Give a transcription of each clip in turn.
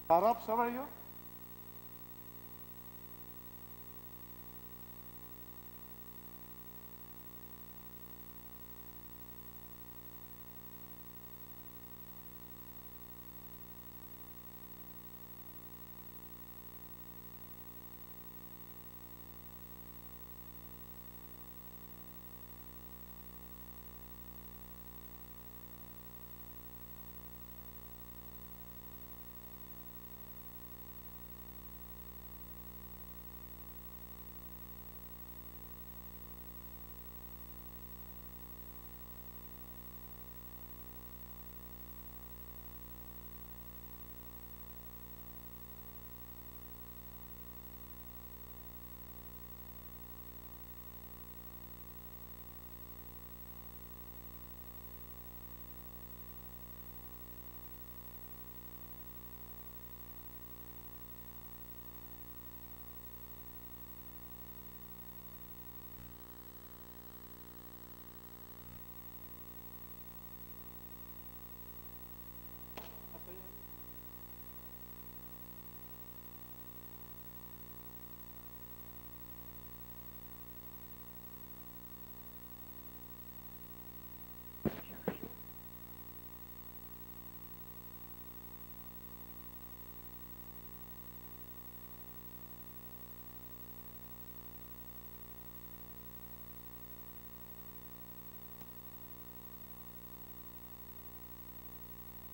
Arab, how are you?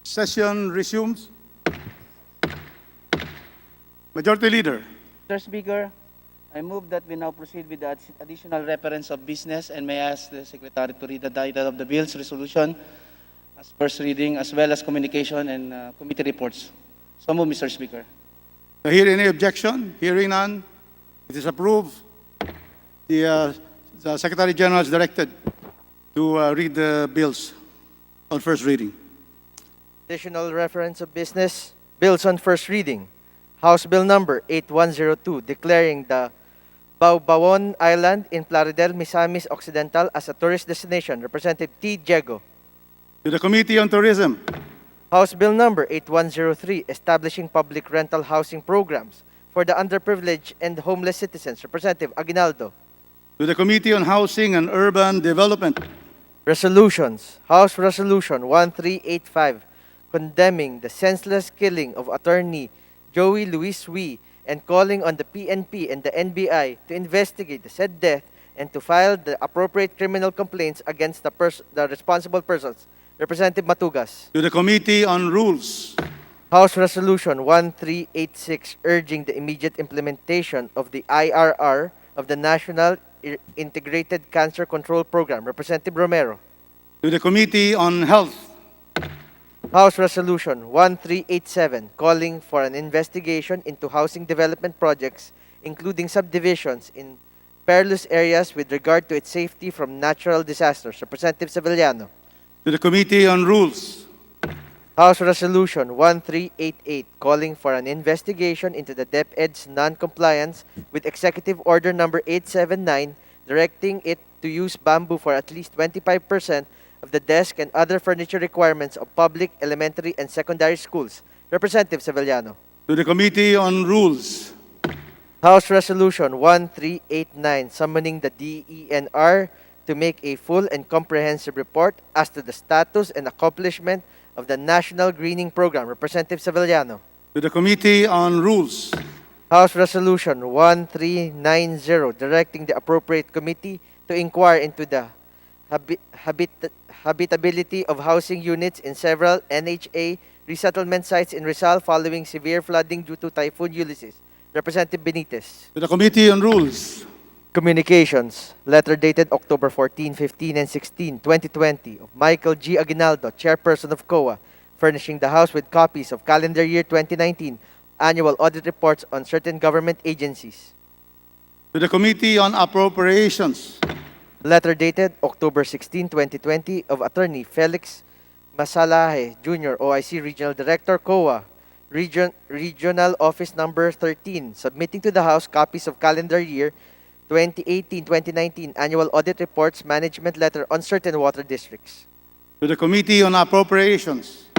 Session resumes. Majority Leader. Mr. Speaker, I move that we now proceed with the additional reference of business and may ask the Secretary to read the title of the bill's resolution as first reading as well as communication and committee reports. So move, Mr. Speaker. I hear any objection? Hearing none, it is approved. The Secretary General is directed to read the bills on first reading. Additional reference of business, bills on first reading. House Bill Number 8102, declaring the Baobabon Island in Plaridel, Misamis Occidental as a tourist destination. Representative T. Diego. To the Committee on Tourism. House Bill Number 8103, establishing public rental housing programs for the underprivileged and homeless citizens. Representative Aguinaldo. To the Committee on Housing and Urban Development. Resolutions. House Resolution 1385, condemning the senseless killing of attorney Joey Luis Wee and calling on the PNP and the NBI to investigate the said death and to file the appropriate criminal complaints against the responsible persons. Representative Matugas. To the Committee on Rules. House Resolution 1386, urging the immediate implementation of the IRR of the National Integrated Cancer Control Program. Representative Romero. To the Committee on Health. House Resolution 1387, calling for an investigation into housing development projects, including subdivisions in perilous areas with regard to its safety from natural disasters. Representative Sevillano. To the Committee on Rules. House Resolution 1388, calling for an investigation into the DepEd's non-compliance with Executive Order Number 879, directing it to use bamboo for at least 25% of the desk and other furniture requirements of public, elementary, and secondary schools. Representative Sevillano. To the Committee on Rules. House Resolution 1389, summoning the DENR to make a full and comprehensive report as to the status and accomplishment of the National Greening Program. Representative Sevillano. To the Committee on Rules. House Resolution 1390, directing the appropriate committee to inquire into the habitability of housing units in several NHA resettlement sites in Rizal following severe flooding due to Typhoon Ulysses. Representative Benitez. To the Committee on Rules. Communications. Letter dated October 14, 15, and 16, 2020 of Michael G. Aguinaldo, Chairperson of COA, furnishing the House with copies of calendar year 2019 annual audit reports on certain government agencies. To the Committee on Appropriations. Letter dated October 16, 2020 of Attorney Felix Masalahe Jr., OIC Regional Director, COA, Regional Office Number 13, submitting to the House copies of calendar year 2018-2019 annual audit reports, management letter on certain water districts. To the Committee on Appropriations.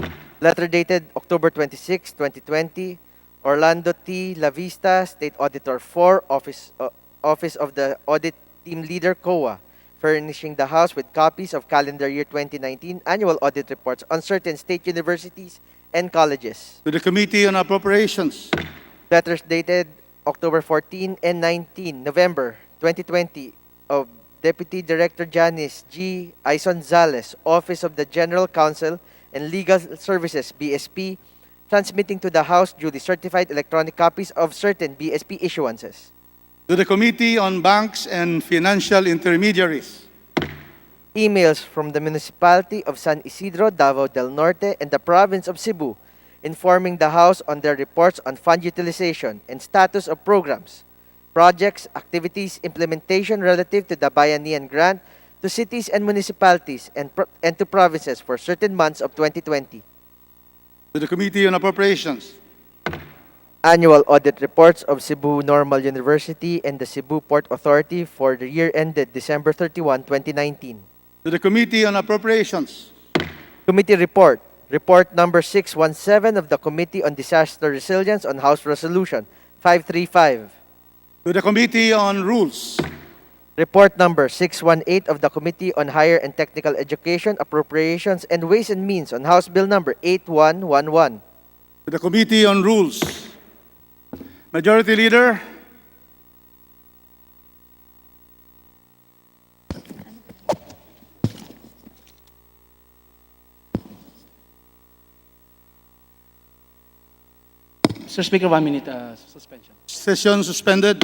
Letter dated October 26, 2020, Orlando T. La Vista, State Auditor 4, Office of the Audit Team Leader, COA, furnishing the House with copies of calendar year 2019 annual audit reports on certain state universities and colleges. To the Committee on Appropriations. Letters dated October 14 and 19, November 2020 of Deputy Director Janice G. Aizonzales, Office of the General Counsel and Legal Services, BSP, transmitting to the House duly certified electronic copies of certain BSP issuances. To the Committee on Banks and Financial Intermediaries. Emails from the Municipality of San Isidro, Davao del Norte, and the Province of Cebu, informing the House on their reports on fund utilization and status of programs, projects, activities, implementation relative to the Bayanihan Grant to cities and municipalities and to provinces for certain months of 2020. To the Committee on Appropriations. Annual audit reports of Cebu Normal University and the Cebu Port Authority for the year ended December 31, 2019. To the Committee on Appropriations. Committee report. Report number 617 of the Committee on Disaster Resilience on House Resolution 535. To the Committee on Rules. Report number 618 of the Committee on Higher and Technical Education, Appropriations, and Ways and Means on House Bill number 8111. To the Committee on Rules. Majority Leader. Mr. Speaker, 1 minute suspension. Session suspended.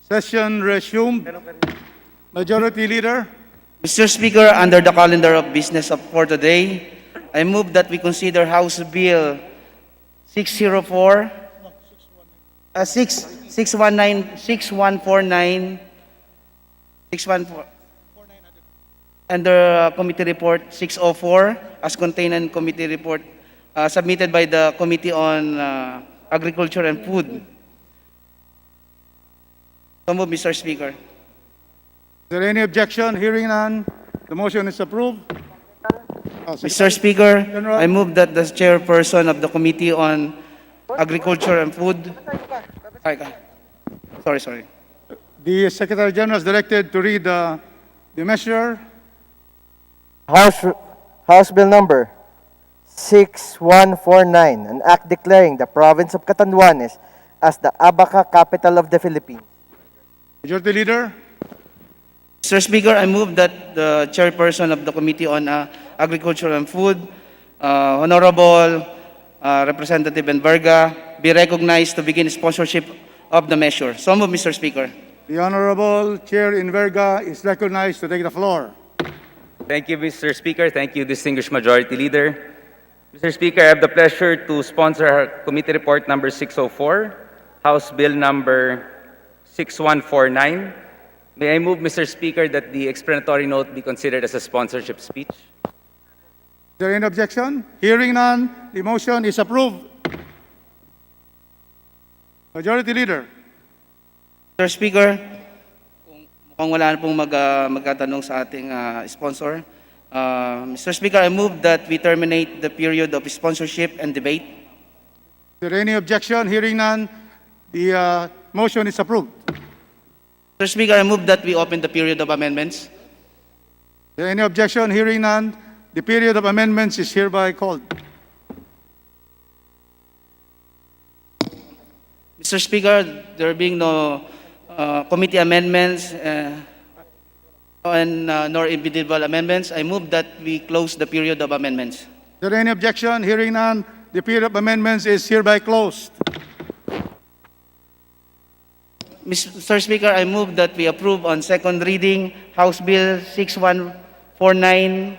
Session resumed. Majority Leader. Mr. Speaker, under the calendar of business for today, I move that we consider House Bill 604, 619, 6149, 614, under Committee Report 604, as contained in Committee Report submitted by the Committee on Agriculture and Food. So move, Mr. Speaker. Is there any objection? Hearing none, the motion is approved. Mr. Speaker, General. I move that the chairperson of the Committee on Agriculture and Food. Sorry. The Secretary General is directed to read the measure. House Bill number 6149, an act declaring the province of Catanduanes as the Abaca capital of the Philippines. Majority Leader. Mr. Speaker, I move that the chairperson of the Committee on Agriculture and Food, Honorable Representative Enverga, be recognized to begin sponsorship of the measure. So move, Mr. Speaker. The Honorable Chair Enverga is recognized to take the floor. Thank you, Mr. Speaker. Thank you, distinguished Majority Leader. Mr. Speaker, I have the pleasure to sponsor Committee Report number 604, House Bill number 6149. May I move, Mr. Speaker, that the explanatory note be considered as a sponsorship speech? Is there any objection? Hearing none, the motion is approved. Majority Leader. Mr. Speaker, mukhang wala na pong magkatanong sa ating sponsor. Mr. Speaker, I move that we terminate the period of sponsorship and debate. Is there any objection? Hearing none, the motion is approved. Mr. Speaker, I move that we open the period of amendments. Is there any objection? Hearing none, the period of amendments is hereby called. Mr. Speaker, there being no committee amendments nor individual amendments, I move that we close the period of amendments. Is there any objection? Hearing none, the period of amendments is hereby closed. Mr. Speaker, I move that we approve on second reading House Bill 6149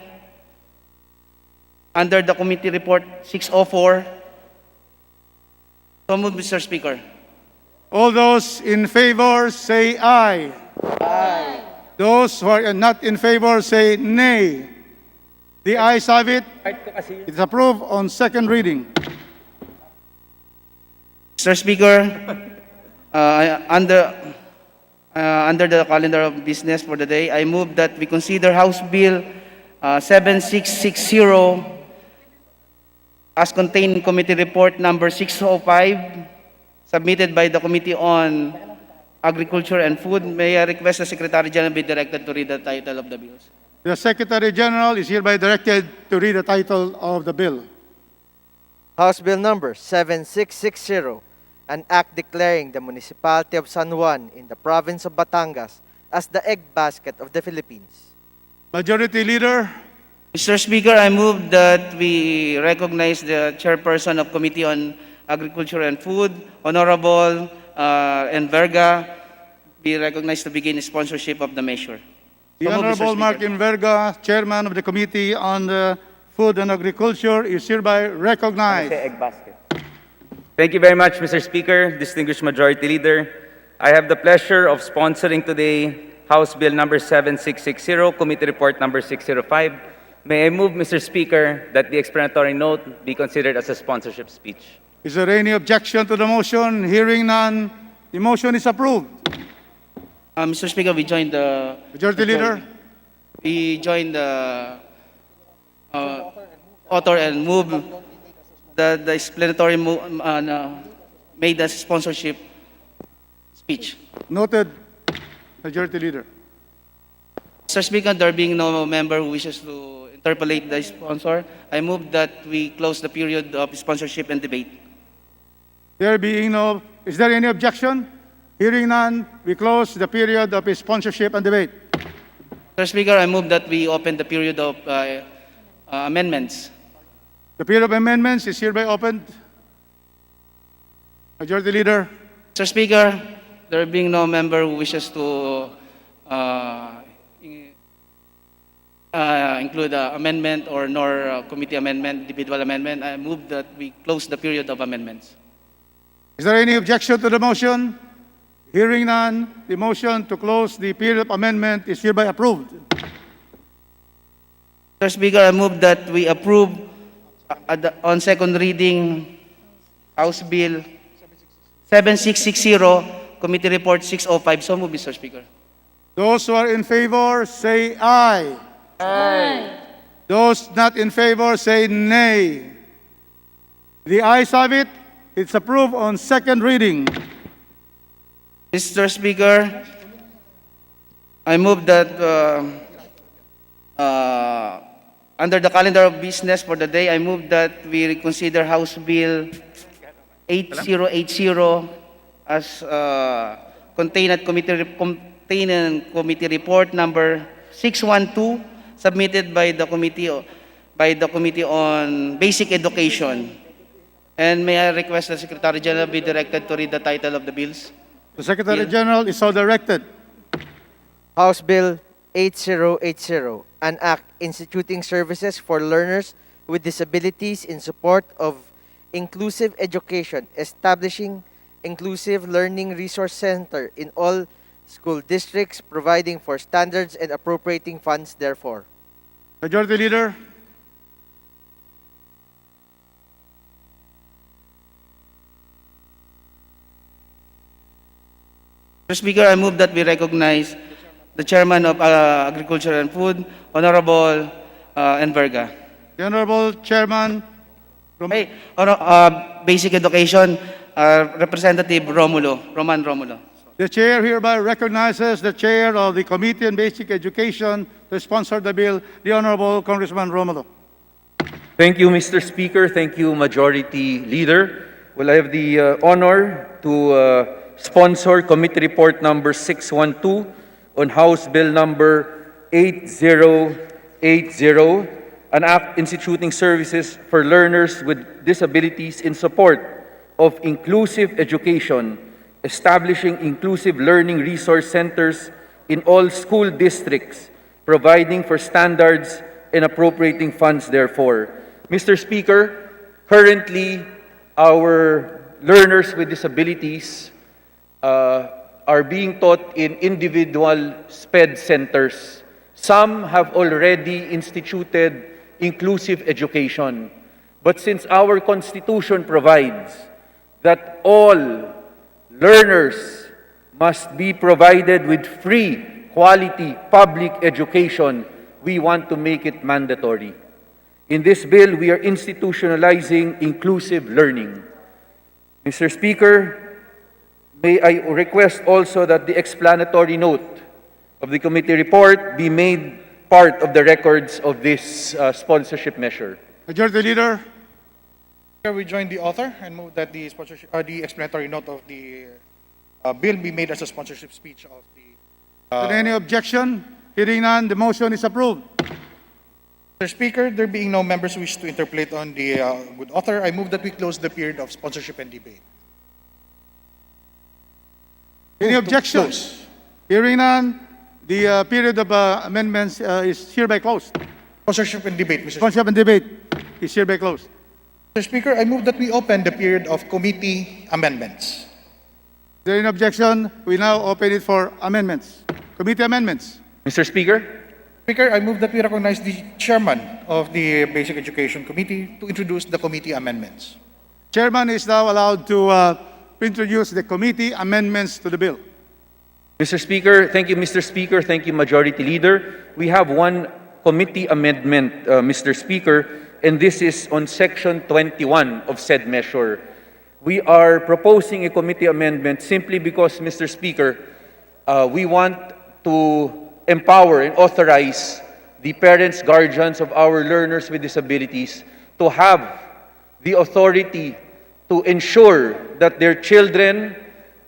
under the Committee Report 604. So moved, Mr. Speaker. All those in favor say aye. Aye. Those who are not in favor say nay. The ayes have it. It is approved on second reading. Mr. Speaker, under the calendar of business for the day, I move that we consider House Bill 7660 as contained in Committee Report number 605, submitted by the Committee on Agriculture and Food. May I request the Secretary General be directed to read the title of the bills? The Secretary General is hereby directed to read the title of the bill. House Bill number 7660, an act declaring the municipality of San Juan in the province of Batangas as the egg basket of the Philippines. Majority Leader. Mr. Speaker, I move that we recognize the chairperson of Committee on Agriculture and Food, Honorable Enverga, be recognized to begin sponsorship of the measure. The So moved, Mr. Honorable Mark Speaker. Enverga, Chairman of the Committee on Food and Agriculture, is hereby recognized. Thank you very much, Mr. Speaker, distinguished Majority Leader. I have the pleasure of sponsoring today House Bill number 7660, Committee Report number 605. May I move, Mr. Speaker, that the explanatory note be considered as a sponsorship speech? Is there any objection to the motion? Hearing none, the motion is approved. Mr. Speaker, we join the... Majority Leader. We join the author and move the explanatory made as sponsorship speech. Noted. Majority Leader. Mr. Speaker, there being no member who wishes to interpolate the sponsor, I move that we close the period of sponsorship and debate. There being no, is there any objection? Hearing none, we close the period of sponsorship and debate. Mr. Speaker, I move that we open the period of amendments. The period of amendments is hereby opened. Majority Leader. Mr. Speaker, there being no member who wishes to uh, include amendment or nor committee amendment, individual amendment, I move that we close the period of amendments. Is there any objection to the motion? Hearing none, the motion to close the period of amendment is hereby approved. Mr. Speaker, I move that we approve on second reading House Bill 7660, Committee Report 605. So move, Mr. Speaker. Those who are in favor, say aye. Aye. Those not in favor, say nay. The ayes have it. It's approved on second reading. Mr. Speaker, I move that under the calendar of business for the day, I move that we reconsider House Bill 8080 as contained at committee report number 612 submitted by the committee on basic education. And may I request the Secretary General be directed to read the title of the bills? The Secretary General is so directed. House Bill 8080, an act instituting services for learners with disabilities in support of inclusive education, establishing inclusive learning resource center in all school districts, providing for standards and appropriating funds therefore. Majority Leader. Mr. Speaker, I move that we recognize the Chairman of Agriculture and Food, Honorable Enverga. The Honorable Chairman from Hey, Basic Education, Representative Roman Romulo. the Chair hereby recognizes the Chair of the Committee on Basic Education to sponsor the bill, the Honorable Congressman Romulo. Thank you, Mr. Speaker. Thank you, Majority Leader. Well, I have the honor to sponsor Committee Report number 612 on House Bill number 8080, an act instituting services for learners with disabilities in support of inclusive education, establishing inclusive learning resource centers in all school districts, providing for standards and appropriating funds therefore. Mr. Speaker, currently our learners with disabilities are being taught in individual SPED centers. Some have already instituted inclusive education. But since our Constitution provides that all learners must be provided with free, quality public education, we want to make it mandatory. In this bill, we are institutionalizing inclusive learning. Mr. Speaker, may I request also that the explanatory note of the committee report be made part of the records of this sponsorship measure. Majority Leader. We join the author and move that the the explanatory note of the bill be made as a sponsorship speech of the. Is there any objection? Hearing none, the motion is approved. Mr. Speaker, there being no members who wish to interpolate on the good author, I move that we close the period of sponsorship and debate. Any Move to objection? close. Hearing none, the period of amendments is hereby closed. Sponsorship and debate, Mr. Speaker. Sponsorship and debate is hereby closed. Mr. Speaker, I move that we open the period of committee amendments. Is there any objection? We now open it for amendments. Committee amendments. Mr. Speaker, Speaker, I move that we recognize the chairman of the Basic Education Committee to introduce the committee amendments. Chairman is now allowed to introduce the committee amendments to the bill. Mr. Speaker, thank you, Mr. Speaker. Thank you, Majority Leader. We have one committee amendment, Mr. Speaker, and this is on Section 21 of said measure. We are proposing a committee amendment simply because, Mr. Speaker, we want to empower and authorize the parents, guardians of our learners with disabilities to have the authority to ensure that their children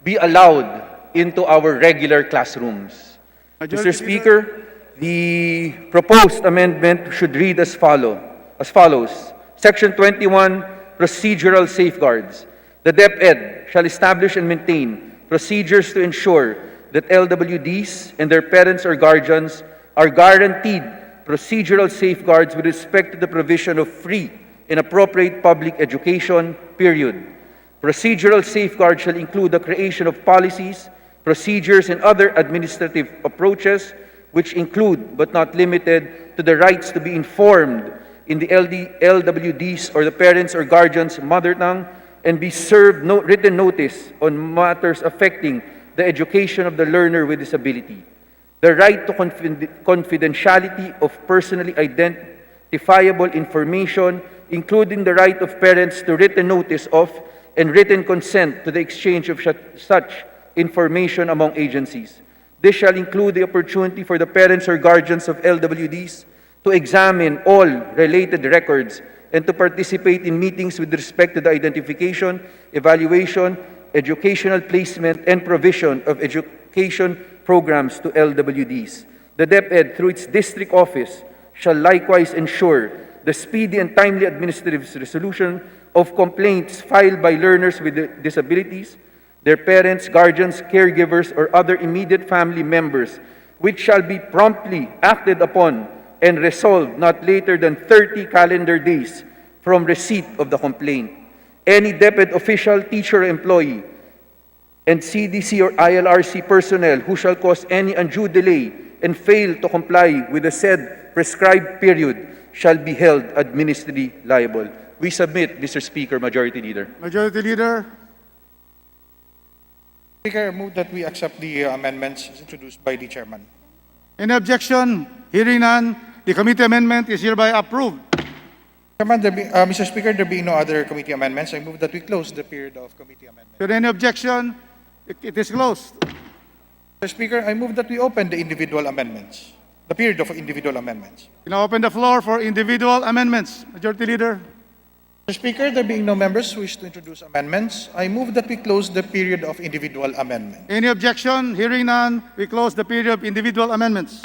be allowed into our regular classrooms. Majority Mr. Speaker, the proposed amendment should read as follows. Section 21, procedural safeguards. The DepEd shall establish and maintain procedures to ensure that LWDs and their parents or guardians are guaranteed procedural safeguards with respect to the provision of free and appropriate public education, period. Procedural safeguards shall include the creation of policies, procedures, and other administrative approaches, which include, but not limited to, the rights to be informed in the LWDs or the parents or guardians' mother tongue, and be served written notice on matters affecting the education of the learner with disability. The right to confidentiality of personally identifiable information, including the right of parents to written notice of and written consent to the exchange of such information among agencies. This shall include the opportunity for the parents or guardians of LWDs to examine all related records and to participate in meetings with respect to the identification, evaluation, educational placement, and provision of education programs to LWDs. The DepEd, through its district office, shall likewise ensure the speedy and timely administrative resolution of complaints filed by learners with disabilities, their parents, guardians, caregivers, or other immediate family members, which shall be promptly acted upon and resolved not later than 30 calendar days from receipt of the complaint. Any DepEd official, teacher, or employee, and CDC or ILRC personnel who shall cause any undue delay and fail to comply with the said prescribed period shall be held administratively liable. We submit, Mr. Speaker, Majority Leader. Majority Leader. Speaker, I move that we accept the amendments introduced by the chairman. Any objection? Hearing none, the committee amendment is hereby approved. Chairman, Mr. Speaker, there being no other committee amendments, I move that we close the period of committee amendments. Is there any objection? It is closed. Mr. Speaker, I move that we open the individual amendments, the period of individual amendments. We now open the floor for individual amendments. Majority Leader. Mr. Speaker, there being no members who wish to introduce amendments, I move that we close the period of individual amendment. Any objection? Hearing none, we close the period of individual amendments.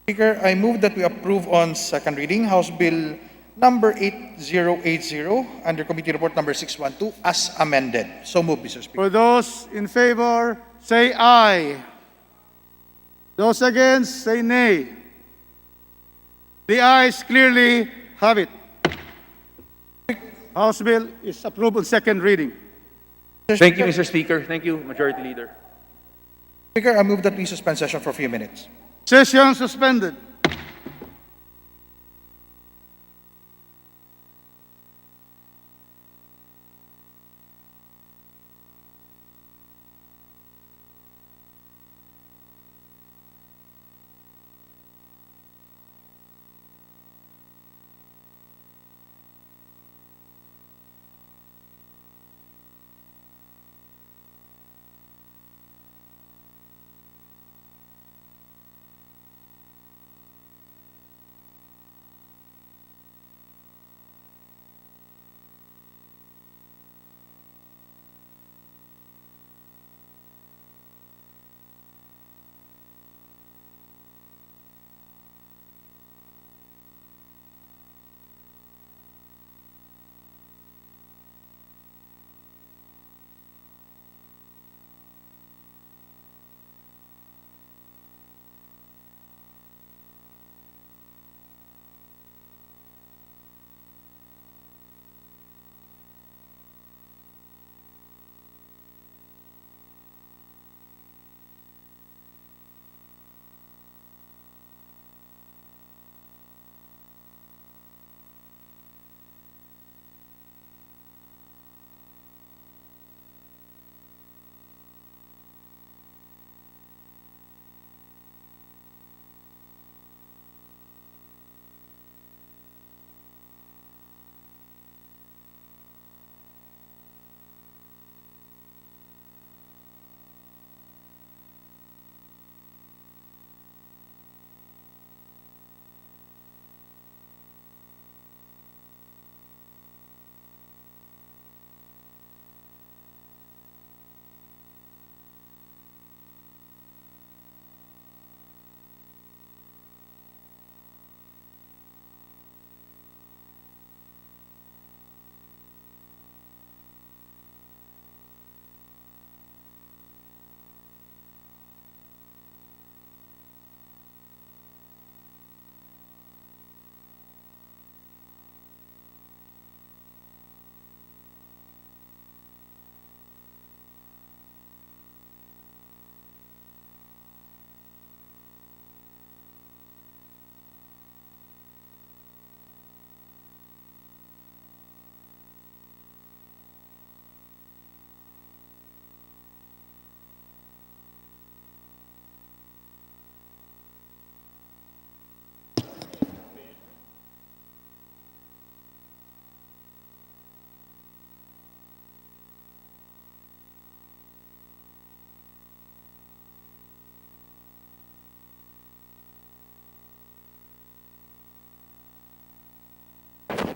Speaker, I move that we approve on second reading House Bill number 8080 under Committee Report number 612 as amended. So move, Mr. Speaker. For those in favor, say aye. Those against, say nay. The ayes clearly have it. House Bill is approved on second reading. Thank you, Mr. Speaker. Thank you, Majority Leader. Speaker, I move that we suspend session for a few minutes. Session suspended.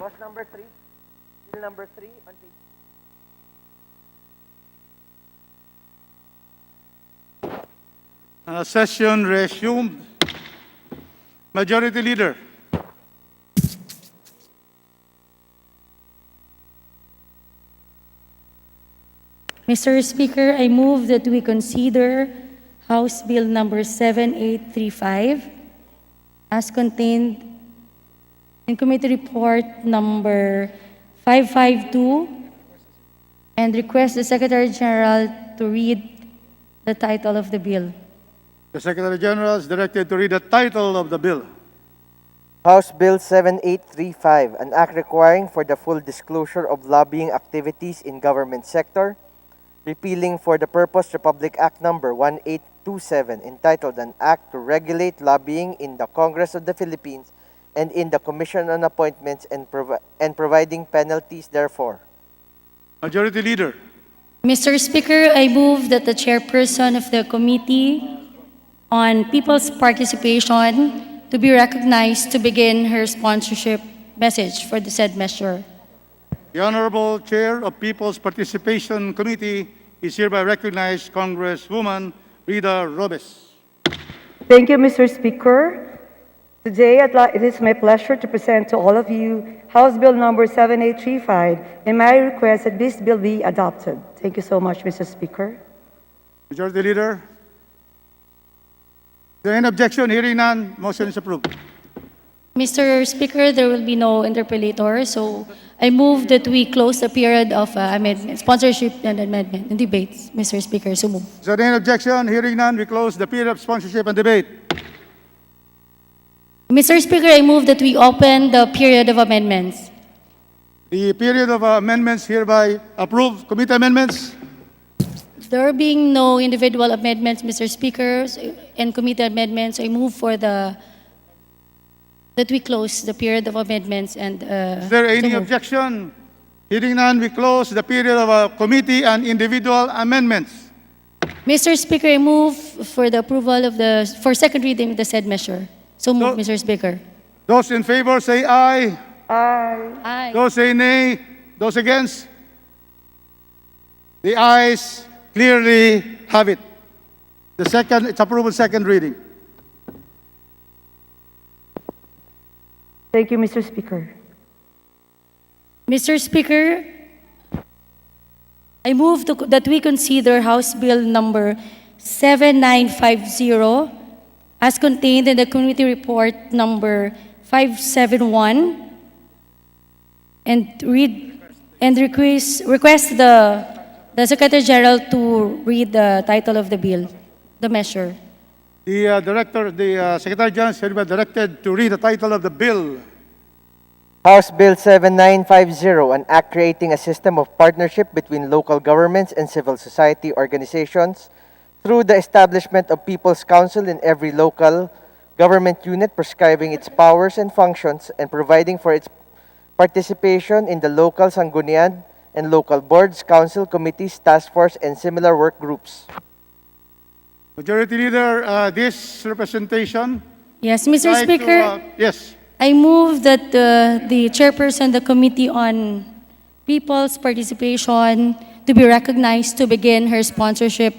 Boss number 3. Bill number 3 on page. Session resumed. Majority Leader. Mr. Speaker, I move that we consider House Bill number 7835 as contained in Committee Report number 552 and request the Secretary General to read the title of the bill. The Secretary General is directed to read the title of the bill. House Bill 7835, an act requiring for the full disclosure of lobbying activities in government sector, repealing for the purpose Republic Act number 1827, entitled An Act to Regulate Lobbying in the Congress of the Philippines and in the Commission on Appointments and providing penalties therefor. Majority Leader. Mr. Speaker, I move that the chairperson of the Committee on People's Participation to be recognized to begin her sponsorship message for the said measure. The Honorable Chair of People's Participation Committee is hereby recognized Congresswoman Rita Robes. Thank you, Mr. Speaker. Today, it is my pleasure to present to all of you House Bill number 7835, and my request that this bill be adopted. Thank you so much, Mr. Speaker. Majority Leader. Is there any objection? Hearing none, motion is approved. Mr. Speaker, there will be no interpellator, so I move that we close the period of amendment, sponsorship and amendment and debates. Mr. Speaker, so move. Is there any objection? Hearing none, we close the period of sponsorship and debate. Mr. Speaker, I move that we open the period of amendments. The period of amendments hereby approved. Committee amendments. There being no individual amendments, Mr. Speaker, and committee amendments, I move for that we close the period of amendments and Is there so any move. objection? Hearing none, we close the period of committee and individual amendments. Mr. Speaker, I move for the approval of for second reading of the said measure. So move, No. Mr. Speaker. Those in favor say aye. Aye. Aye. Those say nay. Those against? The ayes clearly have it. It's approved second reading. Thank you, Mr. Speaker. Mr. Speaker, I move that we consider House Bill number 7950 as contained in the Committee Report number 571 and request the Secretary General to read the title of the bill, the measure. The Secretary General is hereby directed to read the title of the bill. House Bill 7950, an act creating a system of partnership between local governments and civil society organizations through the establishment of People's Council in every local government unit, prescribing its powers and functions and providing for its participation in the local sanggunian and local boards, council, committees, task force, and similar work groups. Majority Leader, this representation. Yes, Mr. like Speaker, yes. I move that the chairperson of the Committee on People's Participation to be recognized to begin her sponsorship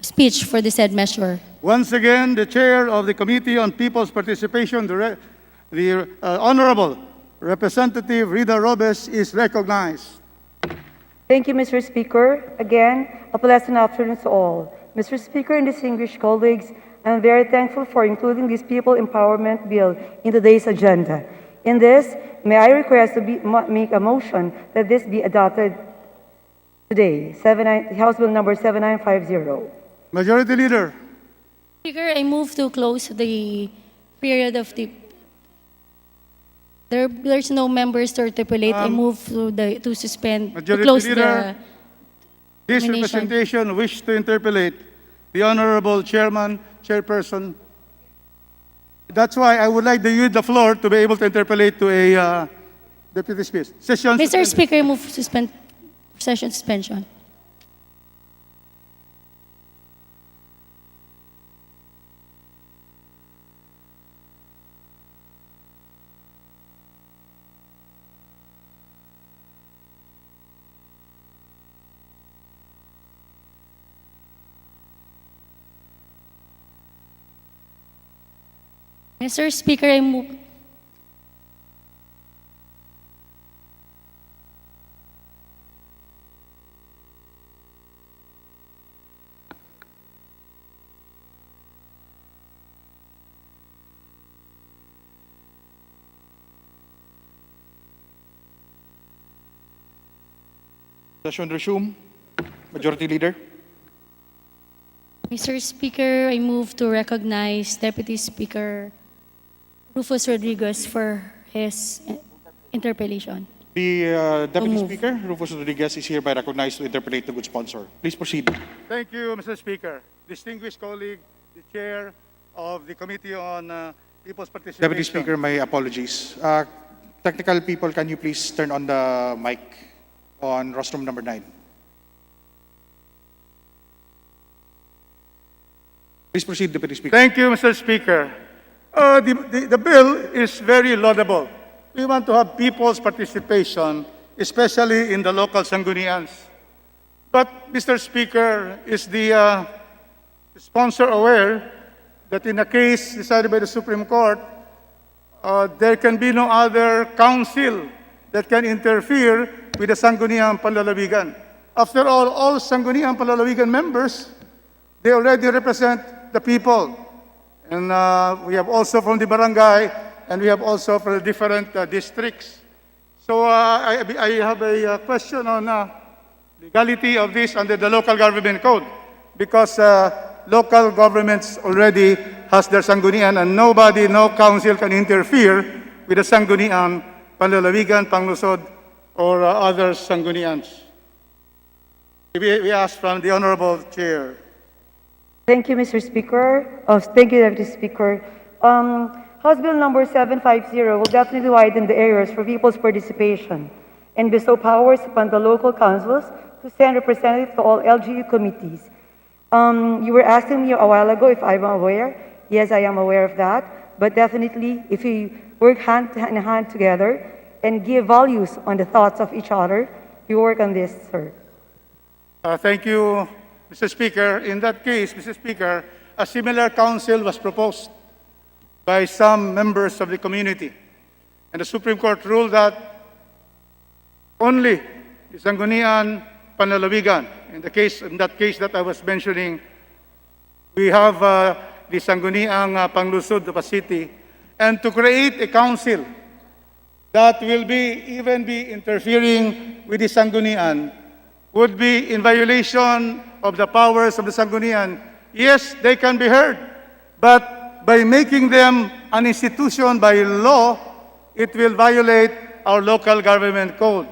speech for the said measure. Once again, the chair of the Committee on People's Participation, the Honorable Representative Rita Robes, is recognized. Thank you, Mr. Speaker. Again, a pleasant afternoon to all. Mr. Speaker and distinguished colleagues, I'm very thankful for including this People Empowerment Bill in today's agenda. In this, may I request to make a motion that this be adopted today, House Bill number 7950. Majority Leader. Speaker, I move to close the period of the. There's no members to articulate. I move to suspend, to Majority close Leader, this termination. representation wish to interpolate the Honorable Chairperson. That's why I would like to use the floor to be able to interpolate to a Deputy Speaker. Session Mr. suspended. Speaker, I move session suspension. Mr. Speaker, I move. Session resume. Majority Leader. Mr. Speaker, I move to recognize Deputy Speaker Rufus Rodriguez for his interpellation. The Deputy move. Speaker, Rufus Rodriguez, is hereby recognized to interpolate the good sponsor. Please proceed. Thank you, Mr. Speaker. Distinguished colleague, the Chair of the Committee on People's Participation. Deputy Speaker, my apologies. Technical people, can you please turn on the mic on rostrum number 9? Please proceed, Deputy Speaker. Thank you, Mr. Speaker. The bill is very laudable. We want to have people's participation, especially in the local Sanggunians. But, Mr. Speaker, is the sponsor aware that in a case decided by the Supreme Court, there can be no other council that can interfere with the Sangguniang Panlalawigan? After all Sangguniang Panlalawigan members, they already represent the people. And we have also from the barangay, and we have also from the different districts. So I have a question on legality of this under the local government code, because local governments already has their Sanggunian, and nobody, no council can interfere with the Sangguniang Panlalawigan, Panglusod, or other Sanggunians. We ask from the Honorable Chair. Thank you, Mr. Speaker. Thank you, Deputy Speaker. House Bill number 750 will definitely widen the areas for people's participation and bestow powers upon the local councils to send representatives to all LGU committees. You were asking me a while ago if I'm aware. Yes, I am aware of that. But definitely, if we work hand in hand together and give values on the thoughts of each other, we work on this, sir. Thank you, Mr. Speaker. In that case, Mr. Speaker, a similar council was proposed by some members of the community. And the Supreme Court ruled that only the Sangguniang Panlalawigan, in that case that I was mentioning, we have the Sangguniang Panglusod of a city, and to create a council that will even be interfering with the Sanggunian would be in violation of the powers of the Sanggunian. Yes, they can be heard, but by making them an institution by law, it will violate our local government code,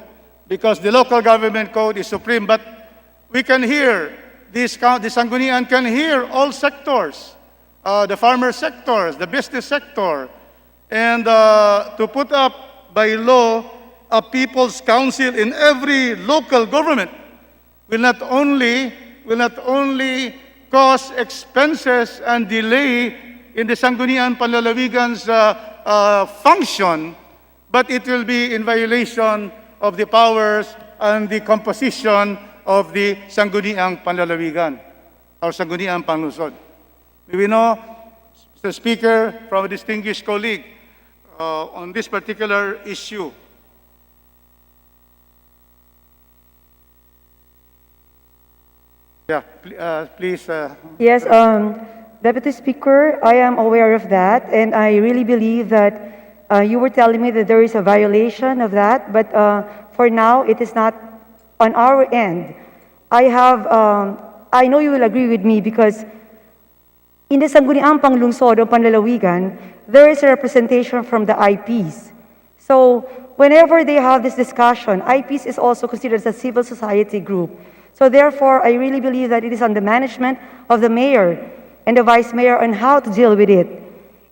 because the local government code is supreme. But we can hear, the Sanggunian can hear all sectors, the farmer sectors, the business sector, and to put up by law a people's council in every local government will not only cause expenses and delay in the Sangguniang Panlalawigan's function, but it will be in violation of the powers and the composition of the Sangguniang Panlalawigan, or Sangguniang Panglusod. We know, Mr. Speaker, from a distinguished colleague on this particular issue. Yeah, please. Yes, Deputy Speaker, I am aware of that, and I really believe that you were telling me that there is a violation of that, but for now, it is not on our end. I know you will agree with me because in the Sangguniang Panglungsod o Panlalawigan, there is a representation from the IPs. So whenever they have this discussion, IPs is also considered as a civil society group. So therefore, I really believe that it is on the management of the mayor and the vice mayor on how to deal with it.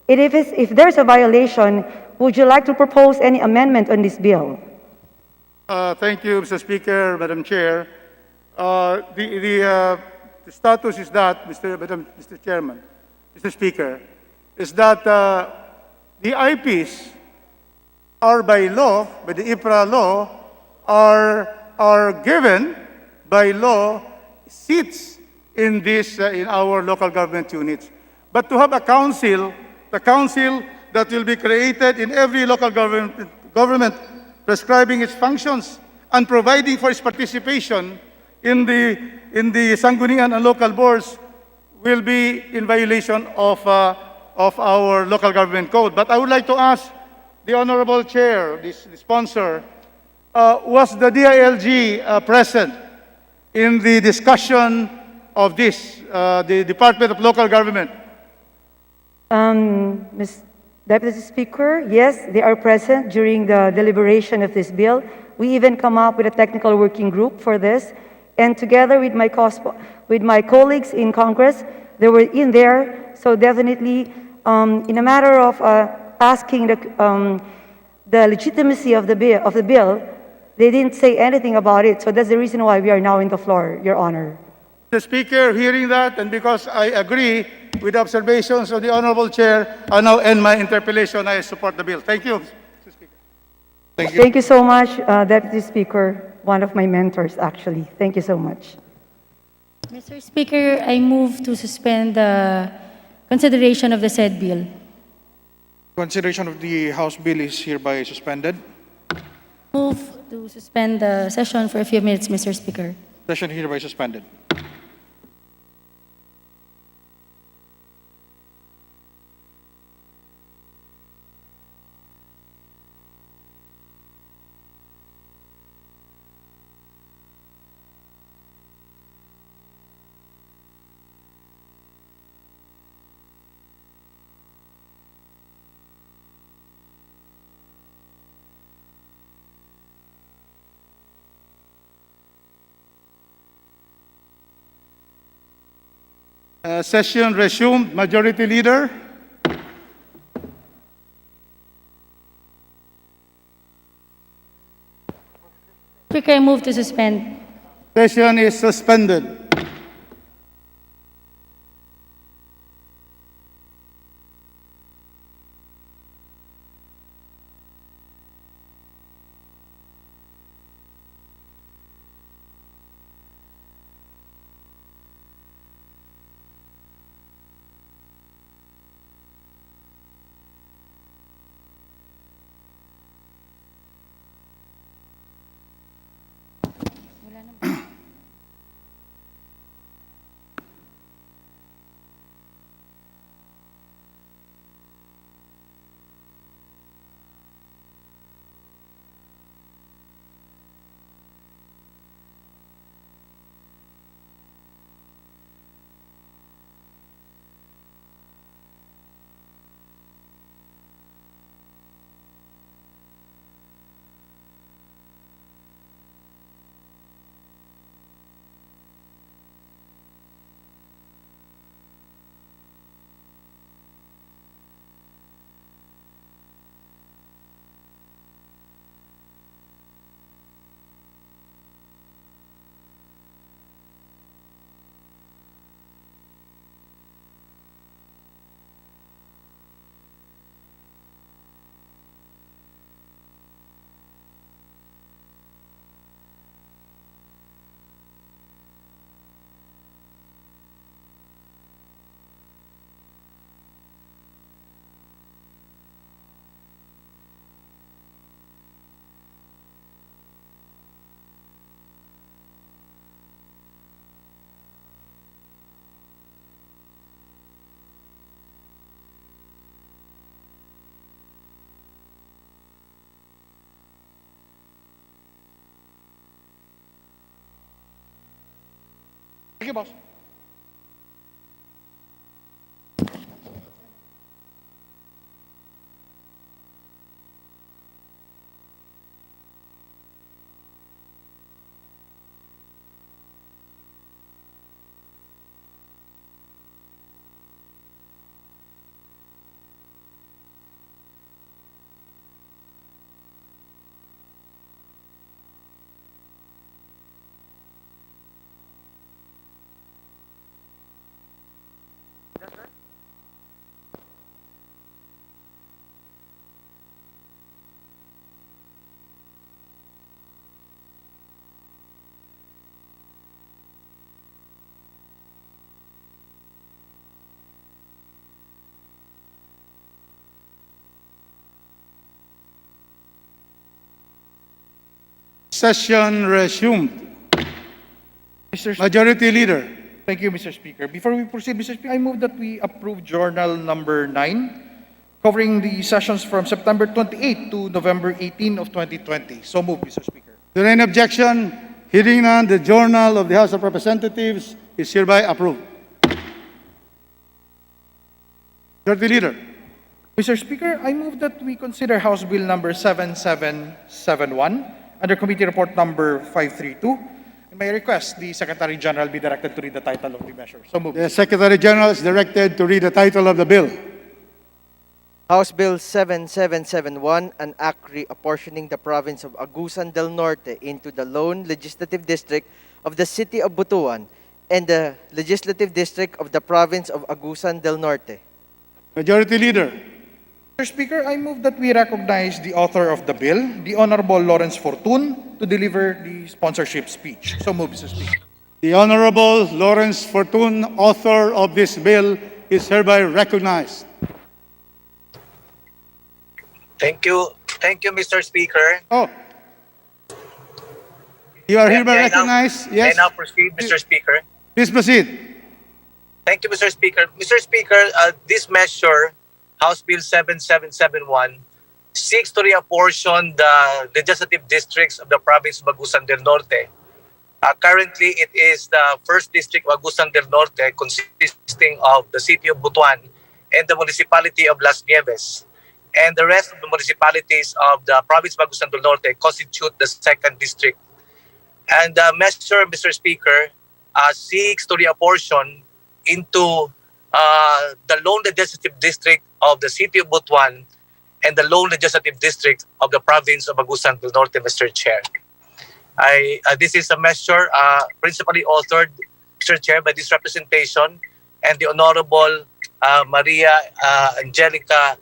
And if there's a violation, would you like to propose any amendment on this bill? Thank you, Mr. Speaker, Madam Chair. The status is that, Mr. Chairman, Mr. Speaker, is that the IPs are by law, by the IPRA law, are given by law seats in our local government units. But to have a council the council that will be created in every local government prescribing its functions and providing for its participation in the sanggunian and local boards will be in violation of our local government code. But I would like to ask the Honorable Chair, the sponsor, was the DILG present in the discussion of this, the Department of Local Government? Ms. Deputy Speaker, yes, they are present during the deliberation of this bill. We even come up with a technical working group for this, and together with my colleagues in Congress, they were in there. So definitely, in a matter of asking the legitimacy of the bill, they didn't say anything about it. So that's the reason why we are now in the floor, Your Honor. The Speaker, hearing that, and because I agree with the observations of the Honorable Chair, I now end my interpellation. I support the bill. Thank you, Mr. Speaker. Thank you. Thank you so much, Deputy Speaker, one of my mentors, actually. Thank you so much. Mr. Speaker, I move to suspend the consideration of the said bill. Consideration of the House bill is hereby suspended. Move to suspend the session for a few minutes, Mr. Speaker. Session hereby suspended. Session resumed. Majority Leader. Speaker, I move to suspend. Session is suspended. Thank you, boss. Session resumed. Mr. Majority Leader. Thank you, Mr. Speaker. Before we proceed, Mr. Speaker, I move that we approve Journal Number 9, covering the sessions from September 28 to November 18 of 2020. So move, Mr. Speaker. Is there any objection? Hearing none, the Journal of the House of Representatives is hereby approved. Majority Leader. Mr. Speaker, I move that we consider House Bill Number 7771 under Committee Report Number 532. And may I request the Secretary General be directed to read the title of the measure. So move. The Secretary General is directed to read the title of the bill. House Bill 7771, an act reapportioning the province of Agusan del Norte into the lone legislative district of the city of Butuan and the legislative district of the province of Agusan del Norte. Majority Leader. Mr. Speaker, I move that we recognize the author of the bill, the Honorable Lawrence Fortun, to deliver the sponsorship speech. So move, Mr. Speaker. The Honorable Lawrence Fortun, author of this bill, is hereby recognized. Thank you. Thank you, Mr. Speaker. Oh. You are hereby May I now- recognized? May I Yes. now proceed, Mr. Speaker? Please proceed. Thank you, Mr. Speaker. Mr. Speaker, this measure, House Bill 7771, seeks to reapportion the legislative districts of the province of Agusan del Norte. Currently, it is the first district of Agusan del Norte, consisting of the city of Butuan and the municipality of Las Nieves. And the rest of the municipalities of the province of Agusan del Norte constitute the second district. And the measure, Mr. Speaker, seeks to reapportion into the lone legislative district of the city of Butuan and the lone legislative district of the province of Agusan del Norte, Mr. Chair. This is a measure principally authored, Mr. Chair, by this representation and the Honorable Maria Angelica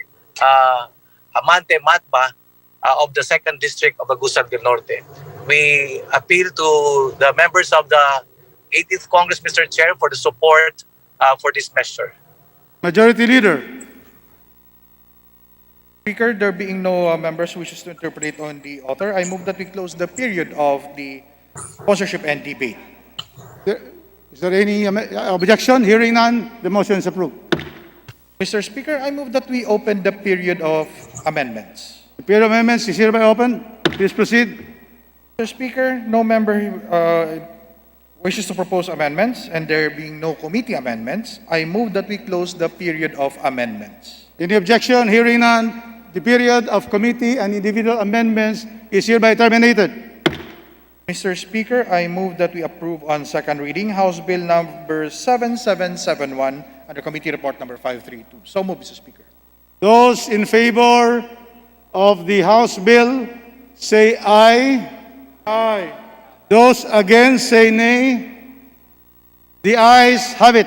Amante Matba of the 2nd District of Agusan del Norte. We appeal to the members of the 18th Congress, Mr. Chair, for the support for this measure. Majority Leader. Speaker, there being no members who wishes to interpret on the author, I move that we close the period of the sponsorship and debate. Is there any objection? Hearing none, the motion is approved. Mr. Speaker, I move that we open the period of amendments. The period of amendments is hereby open. Please proceed. Mr. Speaker, no member wishes to propose amendments, and there being no committee amendments, I move that we close the period of amendments. Any objection? Hearing none, the period of committee and individual amendments is hereby terminated. Mr. Speaker, I move that we approve on second reading House Bill Number 7771 under Committee Report Number 532. So move, Mr. Speaker. Those in favor of the House bill, say aye. Aye. Those against, say nay. The ayes have it.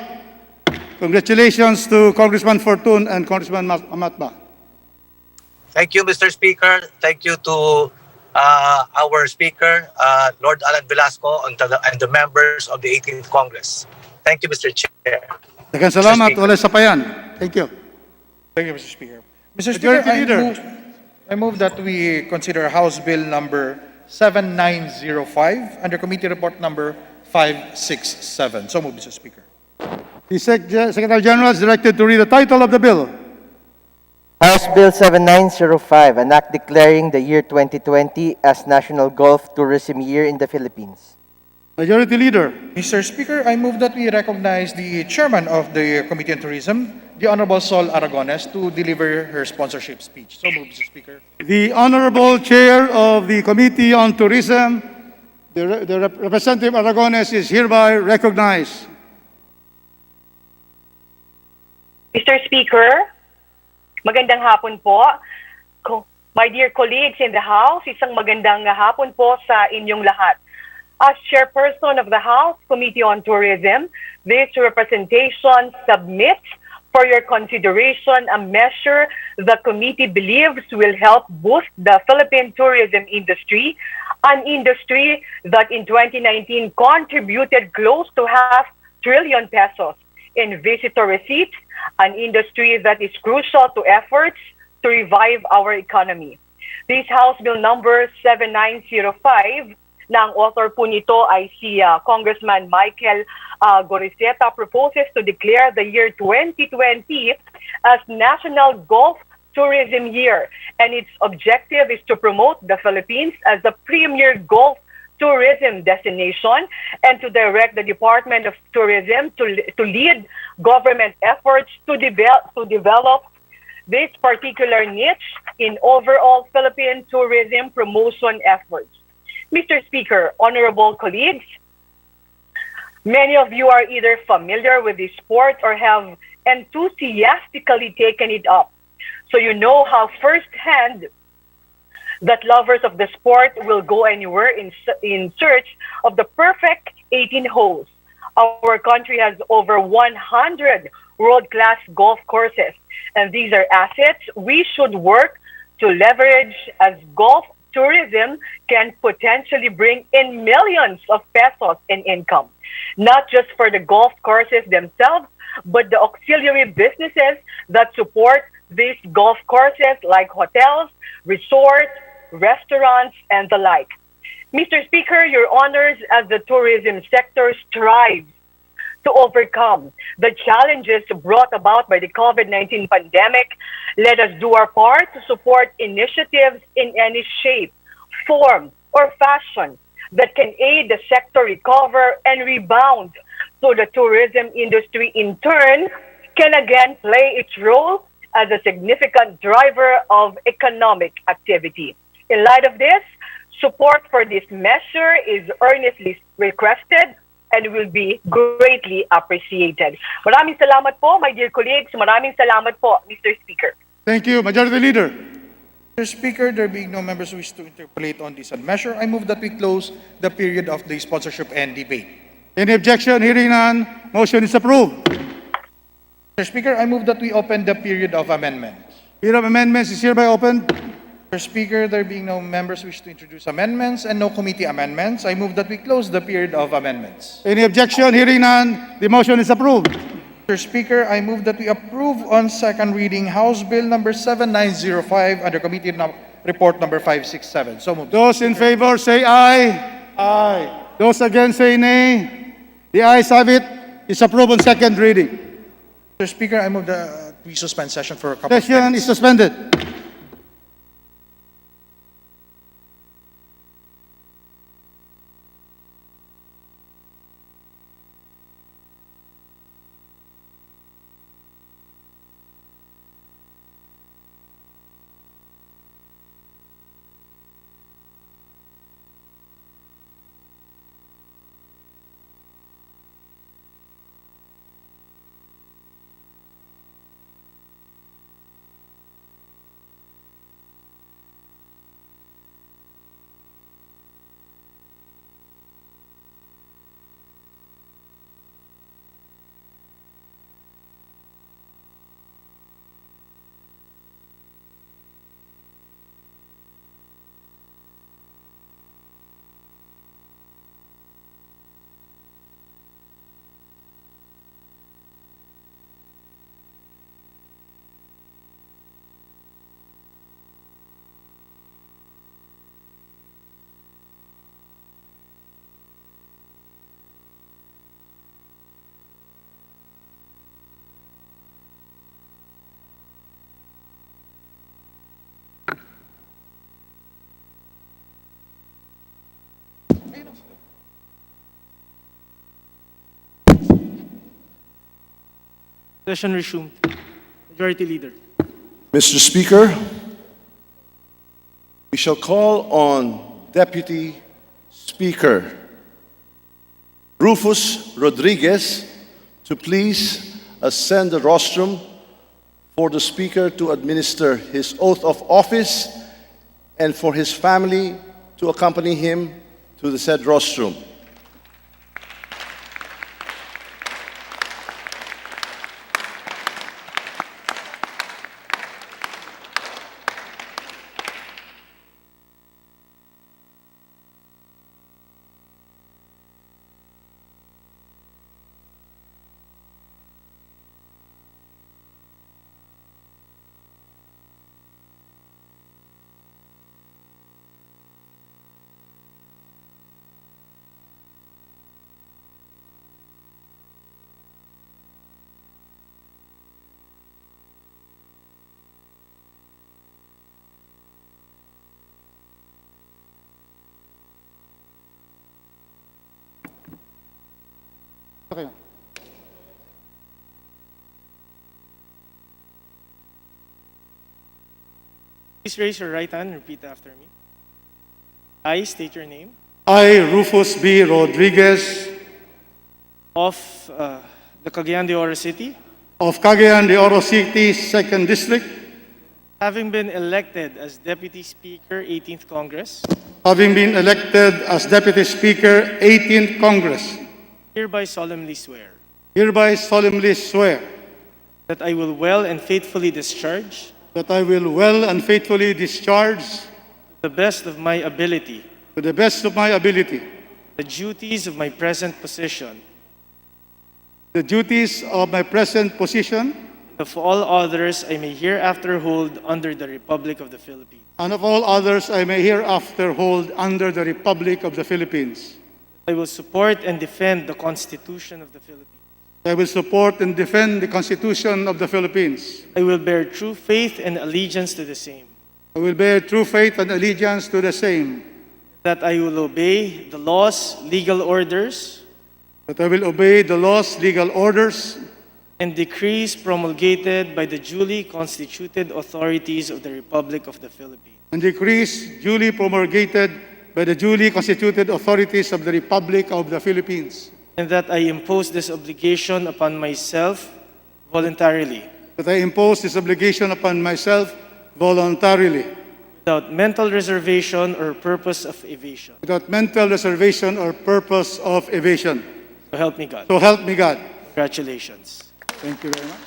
Congratulations to Congressman Fortun and Congressman Amatba. Thank you, Mr. Speaker. Thank you to our Speaker, Lord Alan Velasco, and the members of the 18th Congress. Thank you, Mr. Chair. Daghang salamat, Speaker. wala sapayan. Thank you. Thank you, Mr. Speaker. Mr. Speaker, Majority Leader. I move that we consider House Bill Number 7905 under Committee Report Number 567. So move, Mr. Speaker. The Secretary General is directed to read the title of the bill. House Bill 7905, an act declaring the year 2020 as National Golf Tourism Year in the Philippines. Majority Leader. Mr. Speaker, I move that we recognize the Chairman of the Committee on Tourism, the Honorable Sol Aragones, to deliver her sponsorship speech. So move, Mr. Speaker. The Honorable Chair of the Committee on Tourism, the Representative Aragones, is hereby recognized. Mr. Speaker, magandang hapon po. My dear colleagues in the House, isang magandang hapon po sa inyong lahat. As Chairperson of the House Committee on Tourism, this representation submits for your consideration a measure the committee believes will help boost the Philippine tourism industry, an industry that in 2019 contributed close to half trillion pesos in visitor receipts, an industry that is crucial to efforts to revive our economy. This House Bill number 7905 na ang author po nito ay si Congressman Michael Goriseta, proposes to declare the year 2020 as National Golf Tourism Year. And its objective is to promote the Philippines as a premier golf tourism destination and to direct the Department of Tourism to lead government efforts to develop this particular niche in overall Philippine tourism promotion efforts. Mr. Speaker, honorable colleagues, many of you are either familiar with this sport or have enthusiastically taken it up. So you know how firsthand that lovers of the sport will go anywhere in search of the perfect 18 holes. Our country has over 100 world-class golf courses, and these are assets we should work to leverage, as golf tourism can potentially bring in millions of pesos in income, not just for the golf courses themselves, but the auxiliary businesses that support these golf courses like hotels, resorts, restaurants, and the like. Mr. Speaker, your honors, as the tourism sector strives to overcome the challenges brought about by the COVID-19 pandemic, let us do our part to support initiatives in any shape, form, or fashion that can aid the sector recover and rebound, so the tourism industry in turn can again play its role as a significant driver of economic activity. In light of this, support for this measure is earnestly requested and will be greatly appreciated. Maraming salamat po, my dear colleagues. Maraming salamat po, Mr. Speaker. Thank you, Majority Leader. Mr. Speaker, there being no members who wish to interpolate on this measure, I move that we close the period of the sponsorship and debate. Any objection? Hearing none, motion is approved. Mr. Speaker, I move that we open the period of amendments. Period of amendments is hereby opened. Mr. Speaker, there being no members who wish to introduce amendments and no committee amendments, I move that we close the period of amendments. Any objection? Hearing none, the motion is approved. Mr. Speaker, I move that we approve on second reading House Bill number 7905 under Committee Report number 567. So moved. Those in favor say aye. Aye. Those against say nay. The ayes have it. It's approved on second reading. Mr. Speaker, I move that we suspend session for a couple of Session minutes. is suspended. Session resumed. Majority Leader. Mr. Speaker, we shall call on Deputy Speaker Rufus Rodriguez to please ascend the rostrum for the Speaker to administer his oath of office and for his family to accompany him to the said rostrum. Okay. Please raise your right hand and repeat after me. I state your name. I, Rufus B. Rodriguez Of the Cagayan de Oro City, of Cagayan de Oro City, 2nd District, having been elected as Deputy Speaker, 18th Congress, having been elected as Deputy Speaker, 18th Congress, hereby solemnly swear hereby solemnly swear that I will well and faithfully discharge, that I will well and faithfully discharge, to the best of my ability, to the best of my ability, the duties of my present position, the duties of my present position, of all others I may hereafter hold under the Republic of the Philippines. and of all others I may hereafter hold under the Republic of the Philippines. I will support and defend the Constitution of the Philippines. I will support and defend the Constitution of the Philippines. I will bear true faith and allegiance to the same, I will bear true faith and allegiance to the same, that I will obey the laws, legal orders, that I will obey the laws, legal orders, and decrees promulgated by the duly constituted authorities of the Republic of the Philippines, and decrees duly promulgated by the duly constituted authorities of the Republic of the Philippines, and that I impose this obligation upon myself voluntarily, that I impose this obligation upon myself voluntarily, without mental reservation or purpose of evasion. without mental reservation or purpose of evasion. So help me God. So help me God. Congratulations. Thank you very much.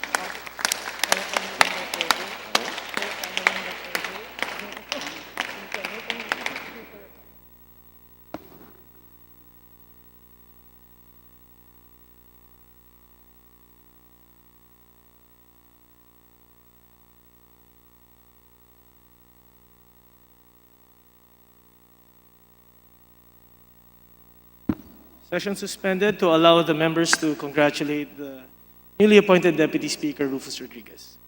Session suspended to allow the members to congratulate the newly appointed Deputy Speaker, Rufus Rodriguez.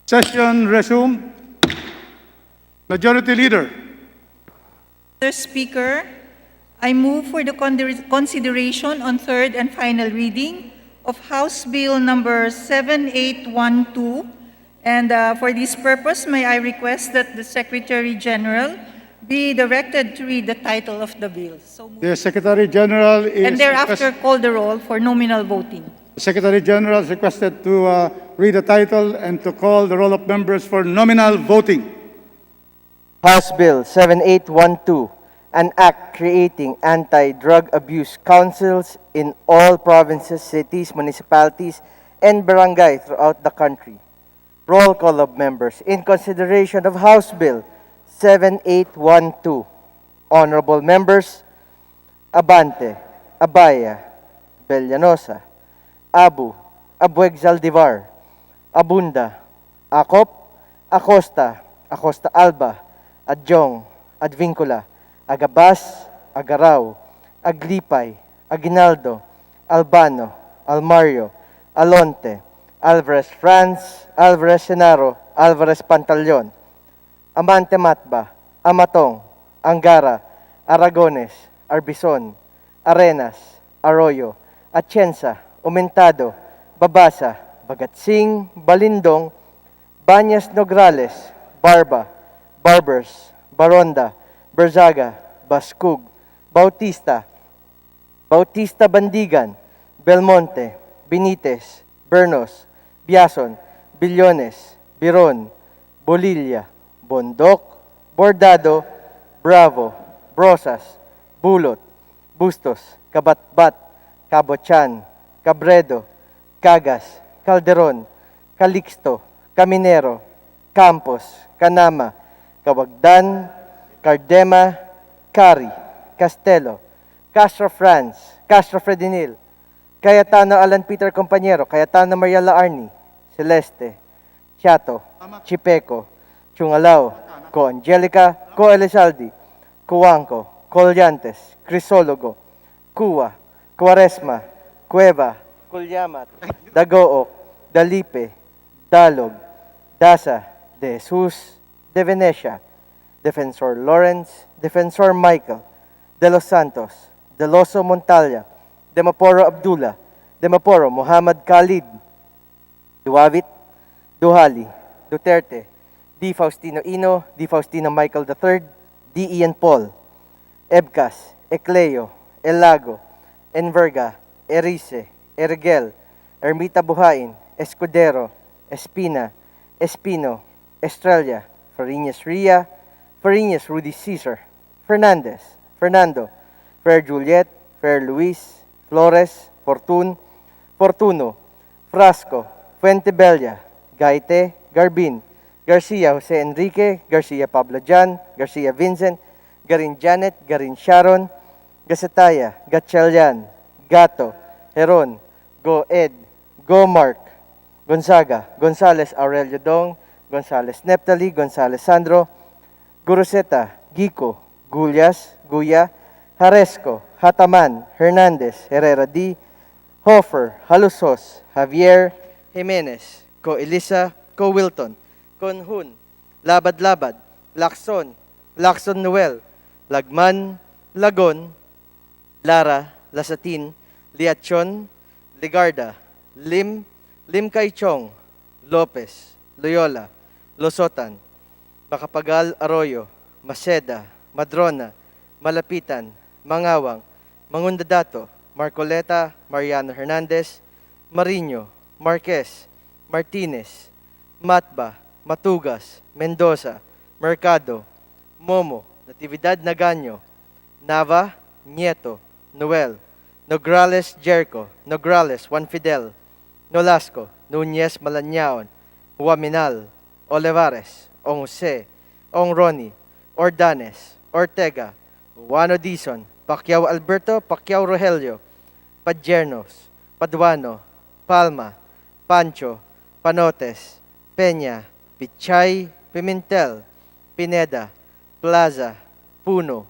Session resumed. Majority Leader. Mr. Speaker, I move for the consideration on third and final reading of House Bill number 7812. And for this purpose, may I request that the Secretary General be directed to read the title of the bill. So moved. The Secretary General is And thereafter call the roll for nominal voting. The Secretary General is requested to read the title and to call the roll of members for nominal voting. House Bill 7812, an act creating anti-drug abuse councils in all provinces, cities, municipalities, and barangay throughout the country. Roll call of members in consideration of House Bill 7812. Honorable members, Abante, Abaya, Bellanosa, Abueg Zaldivar, Abunda, Acop, Acosta, Acosta Alba, Adjong, Advincula, Agabas, Agaraw, Aglipay, Aguinaldo, Albano, Almario, Alonte, Alvarez Franz, Alvarez Senaro, Alvarez Pantaleon, Amante Matba, Amatong, Angara, Aragones, Arbison, Arenas, Arroyo, Atienza, Umentado, Babasa, Bagatsing, Balindong, Banyas Nograles, Barba, Barbers, Baronda, Berzaga, Baskug, Bautista, Bautista Bandigan, Belmonte, Benitez, Bernos, Biason, Billones, Biron, Bolilla, Bondok, Bordado, Bravo, Brosas, Bulot, Bustos, Kabatbat, Cabochan, Cabredo, Cagas, Calderon, Calixto, Caminero, Campos, Canama, Cawagdan, Cardema, Cari, Castelo, Castro Franz, Castro Fredinil, Cayetano Alan Peter Compañero, Cayetano Maria Laarni, Celeste, Chato, Chipeco, Chungalao, Co Angelica, Co Elizaldi, Cuanco, Colyantes, Crisologo, Cua, Cuaresma, Cueva, Culyamat, Dagook, Dalipe, Dalog, Dasa, De Jesus, De Venecia, Defensor Lawrence, Defensor Michael, De Los Santos, Deloso Montalya, Demaporo Abdullah, Demaporo Muhammad Khalid, Duavit, Duhali, Duterte, D. Faustino Ino, D. Faustino Michael III, D. Ian Paul, Ebcas, Ecleo, Elago, Enverga, Erice, Ergel, Ermita Buhain, Escudero, Espina, Espino, Estrella, Fariñas Ria, Fariñas Rudy Cesar, Fernandez, Fernando, Fer Juliet, Fer Luis, Flores, Fortuno, Frasco, Fuentebella, Gaite, Garbin, Garcia Jose Enrique, Garcia Pablo Jan, Garcia Vincent, Garin Janet, Garin Sharon, Gacetaya, Gatchalian, Gato, Heron, Go Ed, Go Mark, Gonzaga, Gonzales Aurelio Dong, Gonzales Neptali, Gonzales Sandro, Guruseta, Gico, Gullas, Guya, Haresco, Hataman, Hernandez, Herrera D, Hofer, Halusos, Javier, Jimenez, Ko Elisa, Ko Wilton, Conhun, Labad-Labad, Lacson, Lacson Noel, Lagman, Lagon, Lara, Lasatin, Liachon, Ligarda, Lim Kaichong, Lopez, Loyola, Losotan, Macapagal Arroyo, Maceda, Madrona, Malapitan, Mangawang, Mangundadato, Marcoleta, Mariano Hernandez, Mariño, Marquez, Martinez, Matba, Matugas, Mendoza, Mercado, Momo, Natividad Naganyo, Nava, Nieto, Noel, Nograles Jericho, Nograles Juan Fidel, Nolasco, Nunez Malanyaon, Huaminal, Olivares, Ong Jose, Ong Ronnie, Ordanes, Ortega, Juano Dizon, Pacquiao Alberto, Pacquiao Rogelio, Padjernos, Paduano, Palma, Pancho, Panotes, Peña, Pichay, Pimentel, Pineda, Plaza, Puno,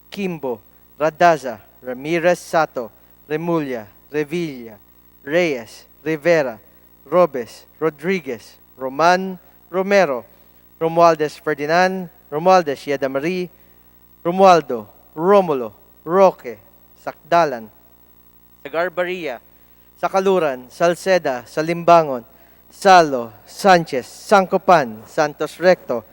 Kimbo, Radaza, Ramirez Sato, Remulla, Revilla, Reyes, Rivera, Robes, Rodriguez, Roman, Romero, Romualdez Ferdinand, Romualdez Yeda Marie, Romualdo, Romulo, Roque, Sakdalan, Sagarbaria, Sakaluran, Salceda, Salimbangon, Salo, Sanchez, Sancopan, Santos Recto,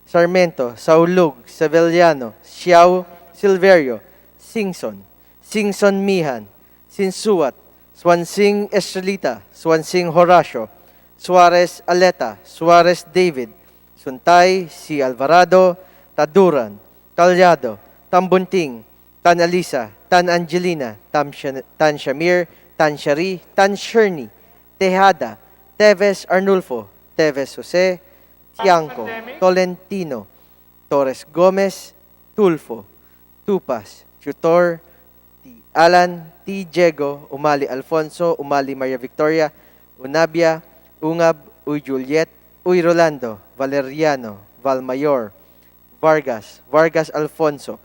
Sarmiento, Saulug, Sevillano, Xiao, Silverio, Singson, Singson Mihan, Sinsuat, Swansing Estrelita, Swansing Horacio, Suarez Aleta, Suarez David, Suntay, C. Alvarado, Taduran, Talyado, Tambunting, Tan Alisa, Tan Angelina, Tan Shamir, Tan Shari, Tan Sherny, Tejada, Teves Arnulfo, Teves Jose, Tiangco, Tolentino, Torres Gomez, Tulfo, Tupas, Tutor, T. Alan, T. Diego, Umali Alfonso, Umali Maria Victoria, Unabia, Ungab, Uy Juliet, Uy Rolando, Valeriano, Valmayor, Vargas, Vargas Alfonso,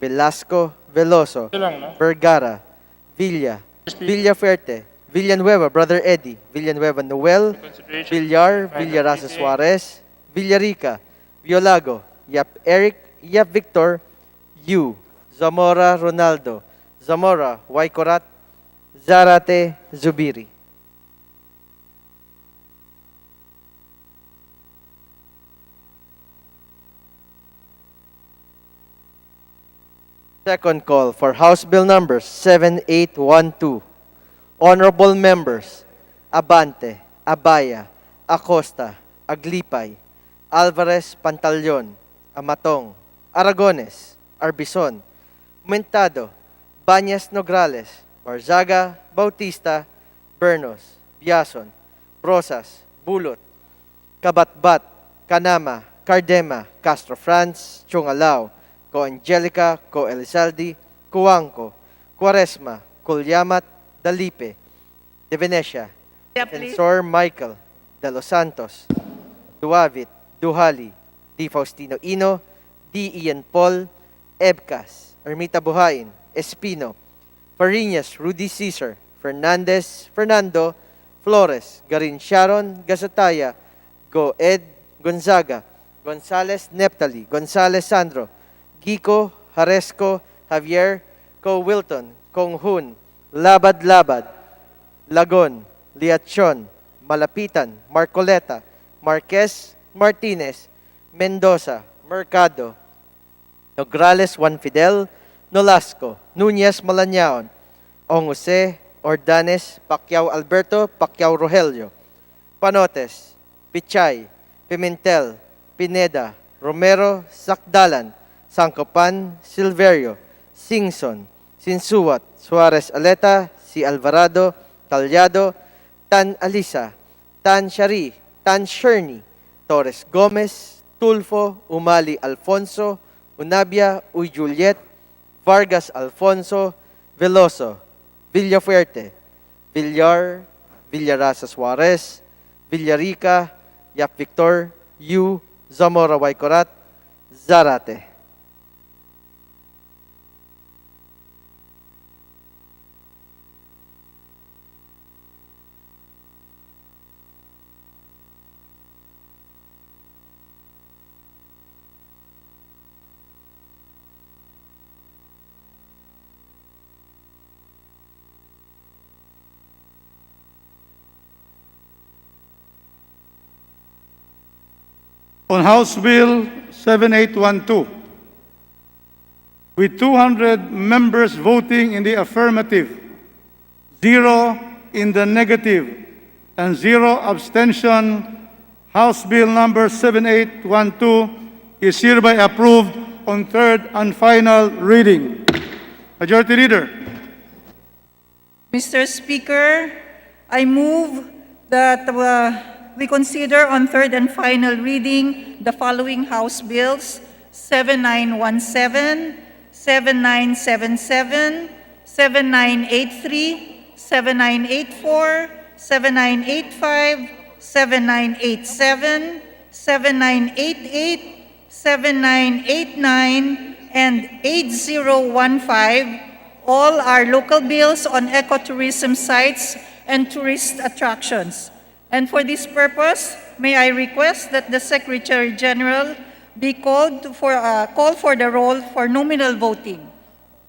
Velasco, Veloso, Vergara, Villa, Villafuerte, Villanueva, Brother Eddie, Villanueva Noel, Villar, Villarasa Suarez, Villarica, Violago, Yap Eric, Yap Victor, Yu, Zamora Ronaldo, Zamora Waikorat, Zarate Zubiri. Second call for House Bill number 7812. Honorable members, Abante, Abaya, Acosta, Aglipay, Alvarez Pantaleon, Amatong, Aragones, Arbison, Mentado, Bañas Nograles, Barzaga, Bautista, Bernos, Biason, Brosas, Bulot, Kabatbat, Kanama, Cardema, Castro France, Chungalao, Ko Angelica, Ko Elizalde, Cuangco, Quaresma, Culyamat, Dalipe, De Venecia, Defensor Michael, De Los Santos, Duavit, Duhali, Di Faustino Ino, Di Ian Paul, Ebcas, Ermita Buhain, Espino, Fariñas, Rudy Cesar, Fernandez, Fernando, Flores, Garin Sharon, Gasataya, Go Ed, Gonzaga, Gonzales Neptali, Gonzales Sandro, Gico, Haresco, Javier, Ko Wilton, Kong Hun, Labad Labad, Lagon, Liachon, Malapitan, Marcoleta, Marquez, Martinez, Mendoza, Mercado, Nograles Juan Fidel, Nolasco, Nunez Malañaon, Ong Jose, Ordanes, Pacquiao Alberto, Pacquiao Rogelio, Panotes, Pichay, Pimentel, Pineda, Romero, Sakdalan, Sancopan, Silverio, Singson, Sinsuat, Suarez Aleta, Si Alvarado, Talyado, Tan Alisa, Tan Shari, Tan Sherny, Torres Gomez, Tulfo, Umali Alfonso, Unabia, Uy Juliet, Vargas Alfonso, Veloso, Villafuerte, Villar, Villarasa Suarez, Villarica, Yap Victor, Yu, Zamora Waikorat, Zarate. On House Bill 7812, with 200 members voting in the affirmative, 0 in the negative, and 0 abstention, House Bill number 7812 is hereby approved on third and final reading. Majority Leader. Mr. Speaker, I move that we consider on third and final reading the following House Bills: 7917, 7977, 7983, 7984, 7985, 7987, 7988, 7989, and 8015. All are local bills on ecotourism sites and tourist attractions. And for this purpose, may I request that the Secretary General be called call for the roll for nominal voting.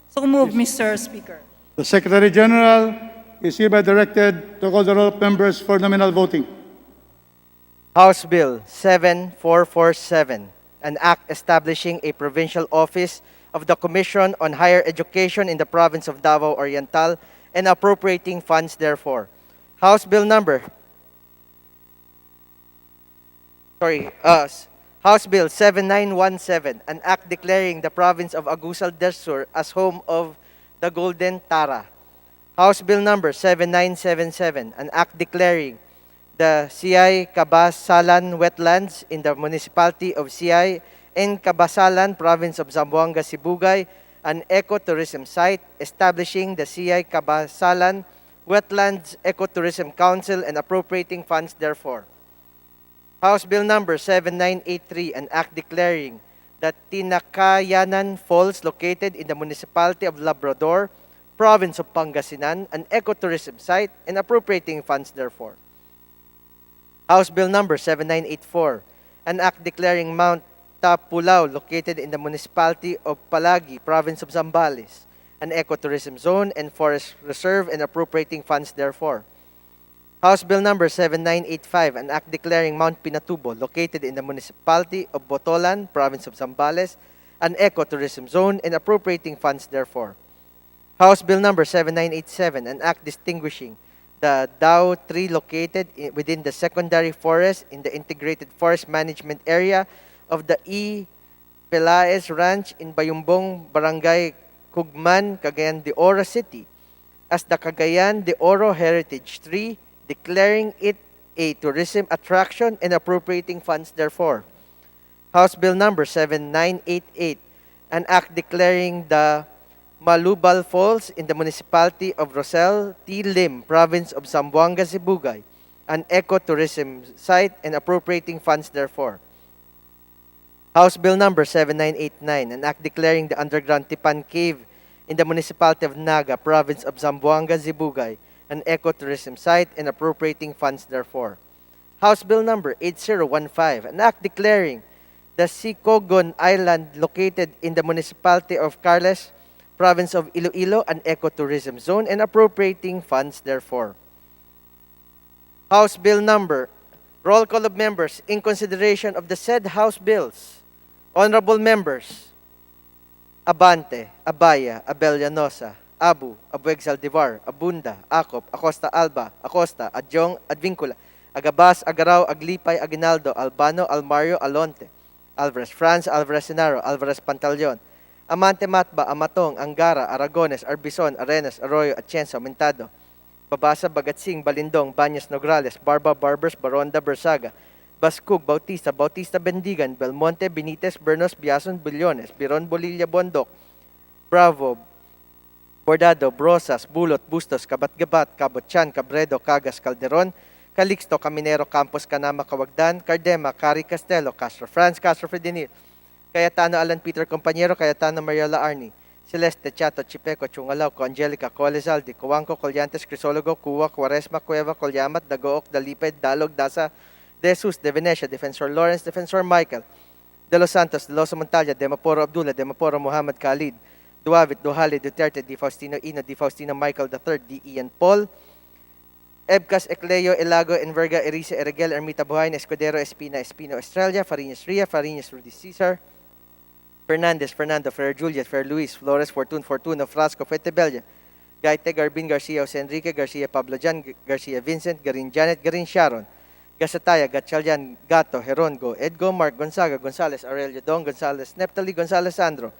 So move, Mr. Speaker. The Secretary General is hereby directed to call the roll of members for nominal voting. House Bill 7447, an act establishing a provincial office of the Commission on Higher Education in the province of Davao Oriental and appropriating funds therefor. House Bill House Bill 7917, an act declaring the province of Agusan del Sur as home of the Golden Tara. House Bill number 7977, an act declaring the CI Cabasalan wetlands in the municipality of CI in Cabasalan, province of Zamboanga, Sibugay, an ecotourism site, establishing the CI Cabasalan Wetlands Ecotourism Council and appropriating funds therefor. House Bill number 7983, an act declaring that Tinakayanan Falls located in the municipality of Labrador, province of Pangasinan, an ecotourism site and appropriating funds therefor. House Bill number 7984, an act declaring Mount Tapulao located in the municipality of Palagi, province of Zambales, an ecotourism zone and forest reserve and appropriating funds therefor. House Bill number 7985, an act declaring Mount Pinatubo located in the municipality of Botolan, province of Zambales, an ecotourism zone and appropriating funds therefor. House Bill number 7987, an act distinguishing the Dao tree located within the secondary forest in the integrated forest management area of the E. Pelaez Ranch in Bayumbong, Barangay Cugman, Cagayan de Oro City as the Cagayan de Oro Heritage Tree, declaring it a tourism attraction and appropriating funds therefor. House Bill number 7988, an act declaring the Malubal Falls in the municipality of Rosel, T. Lim, province of Zamboanga, Sibugay, an ecotourism site and appropriating funds therefor. House Bill number 7989, an act declaring the underground Tipan Cave in the municipality of Naga, province of Zamboanga, Sibugay, an ecotourism site and appropriating funds therefor. House Bill number 8015, an act declaring the Sikogon Island located in the municipality of Carles, province of Iloilo, an ecotourism zone and appropriating funds therefor. House Bill number, roll call of members in consideration of the said House bills. Honorable members, Abante, Abaya, Abellanosa, Abu, Abueg Saldivar, Abunda, Acop, Acosta Alba, Acosta, Adjong, Advincula, Agabas, Agaraw, Aglipay, Aguinaldo, Albano, Almario, Alonte, Alvarez Franz, Alvarez Senaro, Alvarez Pantaleon, Amante Matba, Amatong, Angara, Aragones, Arbison, Arenas, Arroyo, Atienza, Mentado, Babasa, Bagatsing, Balindong, Banyas, Nograles, Barba, Barbers, Baronda, Bersaga, Bascug, Bautista, Bautista Bendigan, Belmonte, Benitez, Bernos, Biason, Billones, Biron, Bolilla, Bondok, Bravo, Bordado, Brosas, Bulot, Bustos, Kabat-Gabat, Cabotchan, Cabredo, Cagas, Calderon, Calixto, Caminero, Campos, Canama, Cawagdan, Cardema, Cari Castelo, Castro Franz, Castro Fredinil, Cayetano, Alan Peter Compañero, Cayetano, Mariola Arni, Celeste, Chato, Chipeco, Chungalauco, Angelica, Colezaldi, Cuanco, Colyantes, Crisologo, Cuwa, Cuaresma, Cueva, Colyamat, Dagook, Daliped, Dalog, Dasa, De Jesus, De Venecia, Defensor Lawrence, Defensor Michael, De Los Santos, De Loso Montalya, Demaporo Abdullah, Demaporo Muhammad Khalid, Duavit, Duhali, Duterte, Di Faustino Ino, Di Faustino Michael III, Di Ian Paul, Ebcas, Ecleo, Elago, Enverga, Erice, Erigel, Ermita Buhain, Escudero, Espina, Espino, Estrella, Farinas Ria, Farinas Rudy Cesar, Fernandez, Fernando, Fer Juliet, Fer Luis, Flores, Fortuno, Frasco, Fetebella, Gaite, Garbin, Garcia, Jose Enrique, Garcia, Pablo Jan, Garcia, Vincent, Garin Janet, Garin Sharon, Gasataya, Gatchalian, Gato, Herongo, Edgo, Mark, Gonzaga, Gonzales, Aurelio Don, Gonzales, Neptali, Gonzales, Sandro,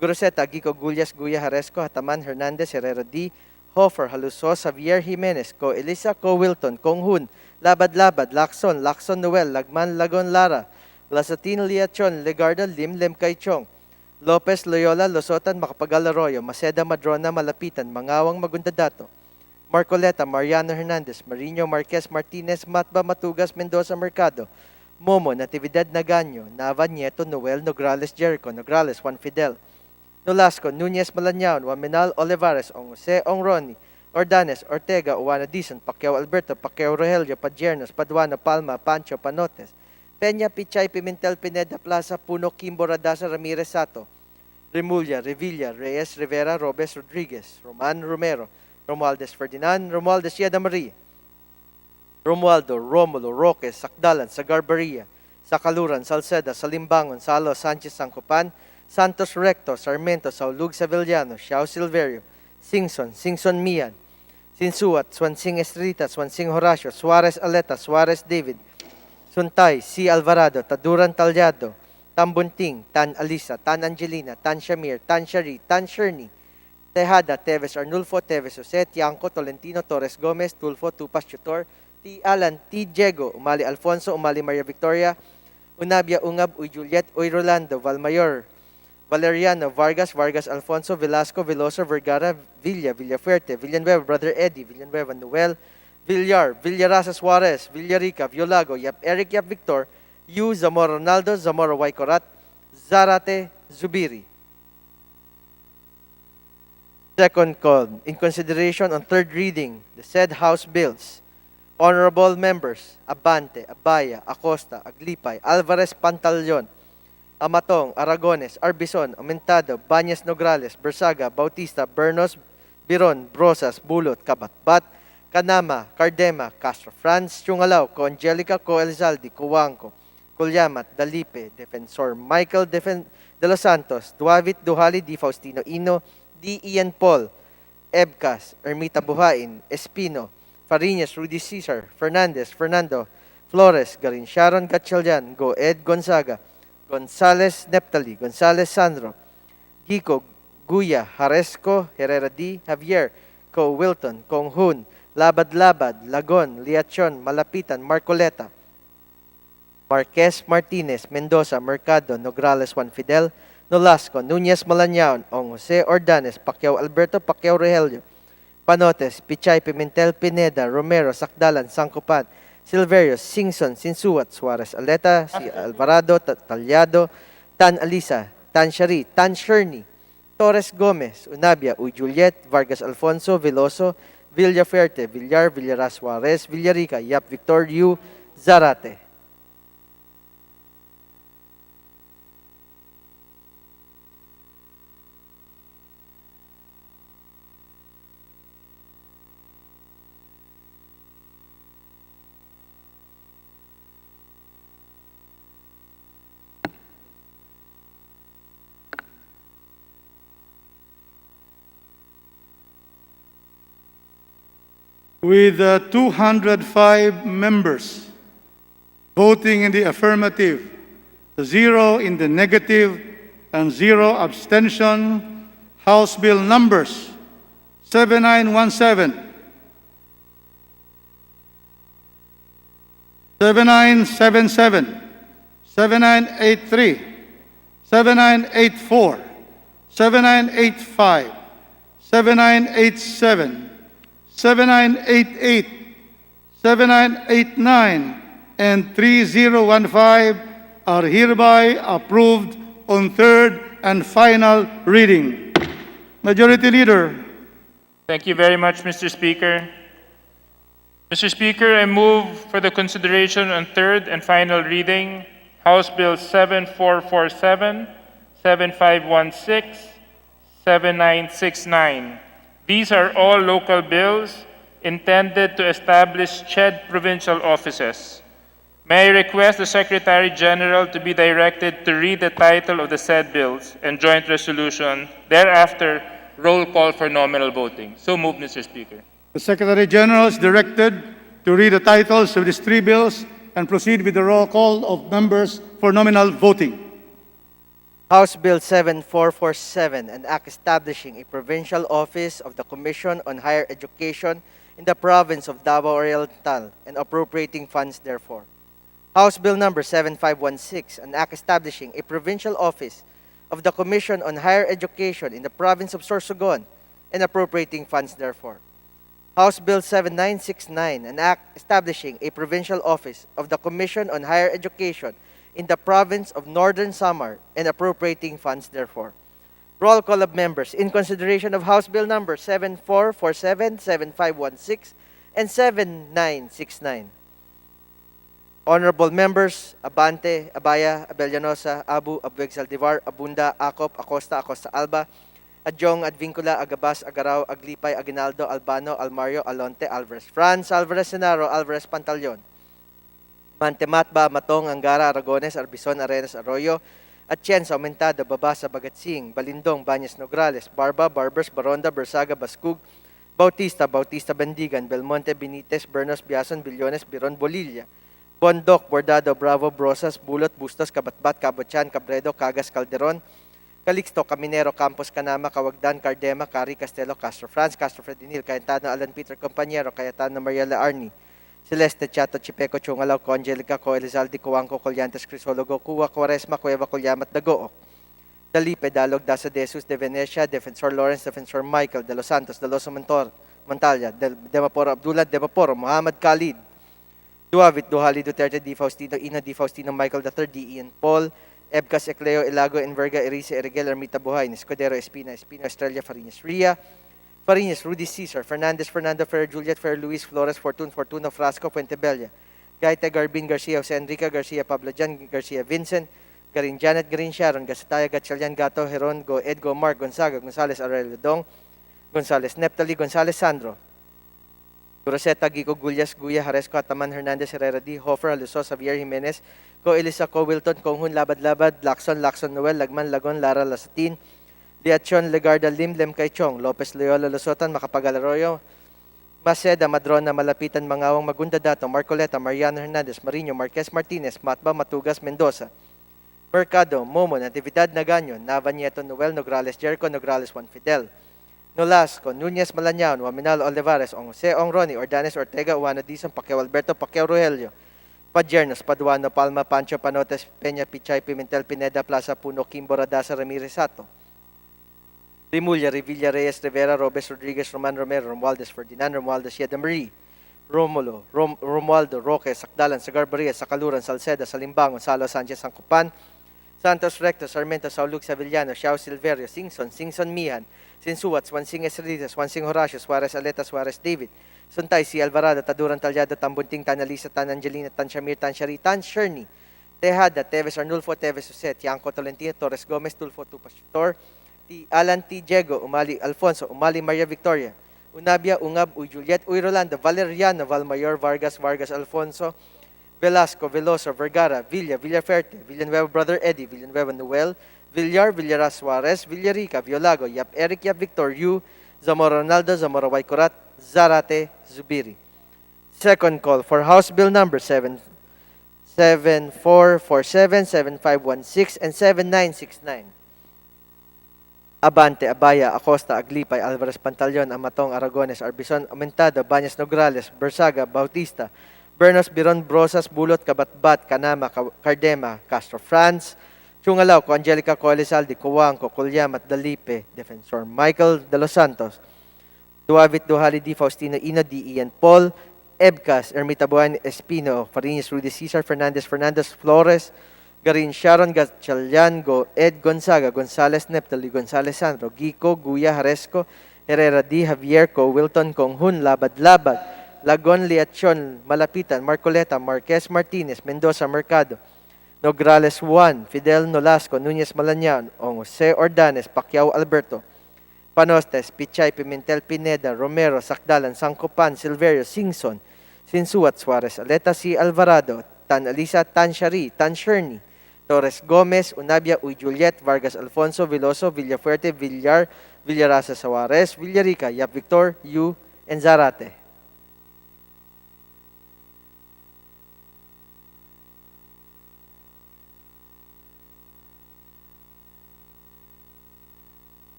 Guroseta, Gico, Gullas, Guya, Haresco, Hataman, Hernandez, Herrera D, Hofer, Haluso, Xavier Jimenez, Co Elisa, Co Wilton, Kong Hun, Labad, Lacson Noel, Lagman, Lagon Lara, Lasatin, Liachon, Legarda, Lim, Kay Chong, Lopez, Loyola, Losotan, Makapagal Arroyo, Maceda, Madrona, Malapitan, Mangawang, Magundadato, Marcoleta, Mariano Hernandez, Marino Marquez Martinez, Matba Matugas, Mendoza Mercado, Momo, Natividad Naganyo, Nava Nieto, Noel, Nograles Jericho, Nograles, Juan Fidel, Nolasco, Nunez Malanyaon, Waminal Olivares, Ong Jose, Ong Ronnie, Ordanes, Ortega, Uwana Dizon, Pacquiao Alberto, Pacquiao Rogelio, Padiernos, Paduano, Palma, Pancho, Panotes, Peña, Pichay, Pimentel, Pineda, Plaza, Puno, Kimbo, Radasa, Ramirez, Sato, Remulla, Revilla, Reyes, Rivera, Robes, Rodriguez, Roman, Romero, Romualdez Ferdinand, Romualdez Yeda Marie, Romualdo, Romulo, Roque, Sakdalan, Sagarbaria, Sakaluran, Salceda, Salimbangon, Salo, Sanchez, Sancopan, Santos Recto, Sarmiento, Saulug Sevillano, Xiao Silverio, Singson Mian, Sinsuat, Swansing Estrita, Swansing Horacio, Suarez Aleta, Suarez David, Suntay, C. Alvarado, Taduran Talyado, Tambunting, Tan Alisa, Tan Angelina, Tan Shamir, Tan Shari, Tan Sherni, Tejada, Teves Arnulfo, Teves Jose, Tiangco, Tolentino, Torres Gomez, Tulfo, Tupas Tutor, T. Alan, T. Diego, Umali Alfonso, Umali Maria Victoria, Unabia Ungab, Uy Juliet, Uy Rolando, Valmayor, Valeriano, Vargas, Vargas Alfonso, Velasco, Veloso, Vergara, Villa, Villafuerte, Villanueva, Brother Eddie, Villanueva, Noel, Villar, Villarasa Suarez, Villarica, Violago, Yap Eric, Yap Victor, Yu, Zamora Ronaldo, Zamora Waikorat, Zarate, Zubiri. Second call, in consideration on third reading, the said House bills. Honorable members, Abante, Abaya, Acosta, Aglipay, Alvarez, Pantaleon, Amatong, Aragones, Arbison, Aumentado, Banyas Nograles, Bersaga, Bautista, Bernos, Biron, Brosas, Bulot, Kabatbat, Kanama, Cardema, Castro Franz, Chungalao, Co Angelica, Co Elzaldi, Cuangco, Colyamat, Dalipe, Defensor Michael De Los Santos, Duavit, Duhali, Di Faustino Ino, D. Ian Paul, Ebcas, Ermita Buhain, Espino, Fariñas, Rudy Cesar, Fernandez, Fernando, Flores, Garin Sharon Gatchalian, Go Ed Gonzaga, Gonzales Neptali, Gonzales Sandro, Gico, Guya, Haresco, Herrera D, Javier, Co Wilton, Kong Hun, Labad Labad, Lagon, Liachon, Malapitan, Marcoleta, Marquez Martinez, Mendoza, Mercado, Nograles Juan Fidel, Nolasco, Nunez Malanyaon, Ong Jose Ordanes, Pacquiao Alberto, Pacquiao Rogelio, Panotes, Pichay, Pimentel, Pineda, Romero, Sakdalan, Sancopan, Silverio, Singson, Sinsuat, Suarez Aleta, si Alvarado, Talyado, Tan Alisa, Tan Shari, Tan Sherni, Torres Gomez, Unabia, Uy Juliet, Vargas Alfonso, Veloso, Villafuerte, Villar, Villaras Suarez, Villarica, Yap Victor, Yu, Zarate. With 205 members voting in the affirmative, 0 in the negative, and 0 abstention, House Bill numbers 7917, 7977, 7983, 7984, 7985, 7987, 7988, 7989, and 3015 are hereby approved on third and final reading. Majority Leader. Thank you very much, Mr. Speaker. Mr. Speaker, I move for the consideration on third and final reading, House Bill 7447, 7516, 7969. These are all local bills intended to establish CHED provincial offices. May I request the Secretary General to be directed to read the title of the said bills and joint resolution. Thereafter, roll call for nominal voting. So moved, Mr. Speaker. The Secretary General is directed to read the titles of these three bills and proceed with the roll call of members for nominal voting. House Bill 7447, an act establishing a provincial office of the Commission on Higher Education in the province of Davao Oriental and appropriating funds therefore. House Bill number 7516, an act establishing a provincial office of the Commission on Higher Education in the province of Sorsogon and appropriating funds therefore. House Bill 7969, an act establishing a provincial office of the Commission on Higher Education in the province of Northern Samar and appropriating funds therefore. Roll call of members in consideration of House Bill number 7447, 7516, and 7969. Honorable members, Abante, Abaya, Abellanosa, Abu, Abueg Saldivar, Abunda, Acop, Acosta, Acosta Alba, Adjong, Advincula, Agabas, Agaraw, Aglipay, Aguinaldo, Albano, Almario, Alonte, Alvarez, Franz, Alvarez Senaro, Alvarez Pantaleon, Mantematba, Matong, Angara, Aragones, Arbison, Arenas, Arroyo, Atienza, Aumentado, Babasa, Bagatsing, Balindong, Banyas Nograles, Barba, Barbers, Baronda, Bersaga, Bascug, Bautista, Bautista Bendigan, Belmonte, Benitez, Bernos, Biason, Billones, Biron, Bolilla, Bondok, Bordado, Bravo, Brosas, Bulot, Bustos, Kabatbat, Kabochan, Cabredo, Cagas, Calderon, Calixto, Caminero, Campos, Canama, Cawagdan, Cardema, Cari, Castelo, Castro France, Castro Fredinil, Cayetano, Alan Peter, Compañero, Cayetano, Mariela Arni, Celeste, Chato, Chipeco, Chungalaw, Angelica, Co, Elizalde, Cuangco, Colyantes, Crisologo, Cuwa, Quaresma, Cueva, Colyamat, Dagook, Dalipe, Dalog, Dasa de Jesus, de Venecia, Defensor Lawrence, Defensor Michael, de los Santos, de los Montalya, Demaporo Abdullah, Demaporo, Muhammad Khalid, Duavit, Duhali, Duterte, Di Faustino, Ina, Di Faustino, Michael III, D. Ian Paul, Ebcas, Ecleo, Elago, Enverga, Erice, Erigel, Ermita Buhay, Escudero, Espina, Espino, Estrella, Farinas, Ria, Farinas, Rudy Cesar, Fernandez, Fernando, Fer, Juliet, Fer, Luis, Flores, Fortun, Fortuna, Frasco, Puentebella, Gaita, Garbin, Garcia, Jose Enrique, Garcia, Pablo Jan, Garcia, Vincent, Garin Janet, Garin Sharon, Gasataya, Gatchalian, Gato, Heron, Go, Edgo, Mark, Gonzaga, Gonzales, Aurelio Dong, Gonzales, Neptali, Gonzales, Sandro, Rosetta, Gico, Gullas, Guya, Haresco, Ataman, Hernandez, Herrera, D. Hofer, Aluso, Javier Jimenez, Co. Elisa, Co. Wilton, Konghun, Labad-Labad, Lacson, Lacson, Noel, Lagman, Lagon, Lara, Lasatin, Liachon, Legarda, Lim, Lem, Kaichong, Lopez, Loyola, Lusotan, Macapagal Arroyo, Maceda, Madrona, Malapitan, Mangawang, Magunda Dato, Marcoleta, Mariano Hernandez, Marino, Marquez Martinez, Matba, Matugas, Mendoza, Mercado, Momo, Natividad, Naganyo, Nava Nieto, Noel, Nograles, Jericho, Nograles, Juan Fidel, Nolasco, Nunez, Malañao, Waminal, Olivares, Ong Jose, Ong Ronnie, Ordanes, Ortega, Uano Dizon, Pacquiao Alberto, Pacquiao Rogelio, Padjernos, Paduano, Palma, Pancho, Panotes, Peña, Pichay, Pimentel, Pineda, Plaza, Puno, Kimbo, Radasa, Ramirez, Sato, Rimulya, Revilla, Reyes, Rivera, Robes, Rodriguez, Roman Romero, Romualdez, Ferdinand, Romualdez, Yeda Marie, Romulo, Romualdo, Roque, Sakdalan, Sagarbaria, Sakaluran, Salceda, Salimbang, Gonzalo Sanchez, Sancupan, Santos Recto, Sarmiento, Saulug, Savillano, Xiao Silverio, Singson Mihan, Sinsuat, Swansing Esrides, Swansing Horacio, Suarez Aleta, Suarez David, Suntay, Si Alvarado, Taduran Talyado, Tambunting, Tan Alisa, Tan Angelina, Tan Shamir, Tan Shari, Tan Sherny, Tejada, Teves Arnulfo, Teves Suset, Yanko Tolentino, Torres Gomez, Tulfo Tupastor, Alan T. Diego, Umali Alfonso, Umali Maria Victoria, Unabia, Ungab, Uy Juliet, Uy Rolando, Valeriano, Valmayor, Vargas, Vargas Alfonso, Velasco, Veloso, Vergara, Villa, Villaferte, Villanueva Brother Eddie, Villanueva Noel, Villar, Villaras Suarez, Villarica, Violago, Yap Eric, Yap Victor, Yu, Zamora Ronaldo, Zamora Waikurat, Zarate, Zubiri. Second call for House Bill number 7447, 7516, and 7969. Abante, Abaya, Acosta, Aglipay, Alvarez Pantaleon, Amatong, Aragones, Arbison, Aumentado, Banyas Nograles, Bersaga, Bautista, Bernos, Biron, Brosas, Bulot, Kabatbat, Canama, Cardema, Castro France, Chungalaw, Co. Angelica, Co. Elizalde, Cuangco, Colyamat, Dalipe, Defensor Michael de los Santos, Duavit, Duhali, D. Faustino, Ino, D. Ian Paul, Ebcas, Ermita Buan, Espino, Farinas, Rudy Cesar, Fernandez, Flores, Garin Sharon, Gatchalian, Go, Ed Gonzaga, Gonzales Neptali, Gonzales Sandro, Gico, Guya, Haresco, Herrera D. Javier, Co. Wilton, Konghun, Labad-Labad, Lagon, Liachon, Malapitan, Marcoleta, Marquez Martinez, Mendoza, Mercado, Nograles Juan, Fidel Nolasco, Nunez Malañao, Ong Jose Ordanes, Pacquiao Alberto, Panostes, Pichay, Pimentel, Pineda, Romero, Sakdalan, Sancopan, Silverio, Singson, Sinsuat, Suarez, Aleta, C. Alvarado, Tan Alisa, Tan Shari, Tan Sherny, Torres Gomez, Unabia, Uy Juliet, Vargas Alfonso, Veloso, Villafuerte, Villar, Villarasa Suarez, Villarica, Yap Victor, Yu, and Zarate.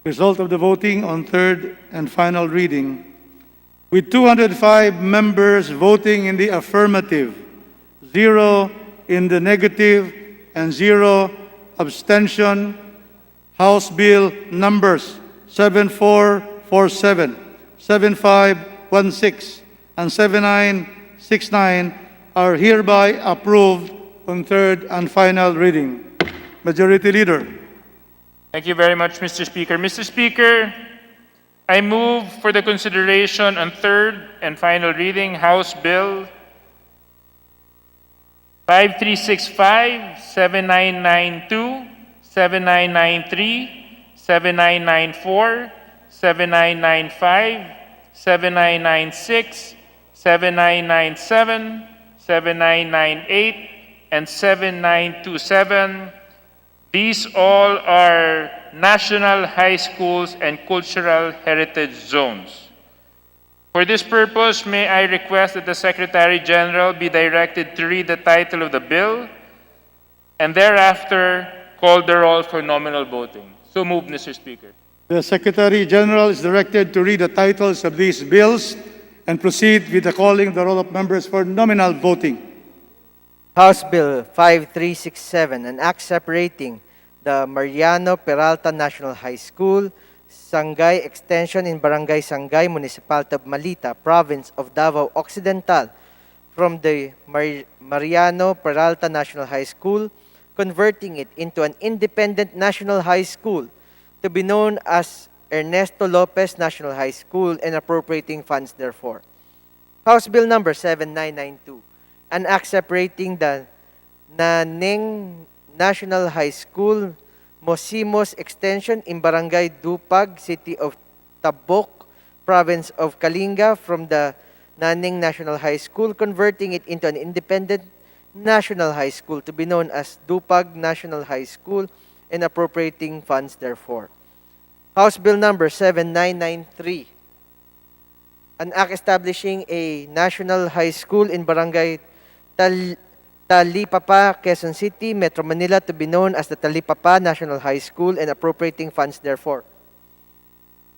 Result of the voting on third and final reading. With 205 members voting in the affirmative, 0 in the negative, and 0 abstention, House Bill numbers 7447, 7516, and 7969 are hereby approved on third and final reading. Majority Leader. Thank you very much, Mr. Speaker. Mr. Speaker, I move for the consideration on third and final reading House Bill 5365, 7992, 7993, 7994, 7995, 7996, 7997, 7998, and 7927. These all are national high schools and cultural heritage zones. For this purpose, may I request that the Secretary General be directed to read the title of the bill and thereafter call the roll for nominal voting. So moved, Mr. Speaker. The Secretary General is directed to read the titles of these bills and proceed with the calling of the roll of members for nominal voting. House Bill 5367, an act separating the Mariano Peralta National High School, Sangay Extension in Barangay Sangay, Municipality of Malita, Province of Davao Occidental, from the Mariano Peralta National High School, converting it into an independent national high school to be known as Ernesto Lopez National High School and appropriating funds therefore. House Bill number 7992, an act separating the Naneng National High School, Mosimos Extension in Barangay Dupag, City of Tabok, Province of Kalinga, from the Naneng National High School, converting it into an independent national high school to be known as Dupag National High School and appropriating funds therefore. House Bill number 7993, an act establishing a national high school in Barangay Talipapa, Quezon City, Metro Manila to be known as the Talipapa National High School and appropriating funds therefore.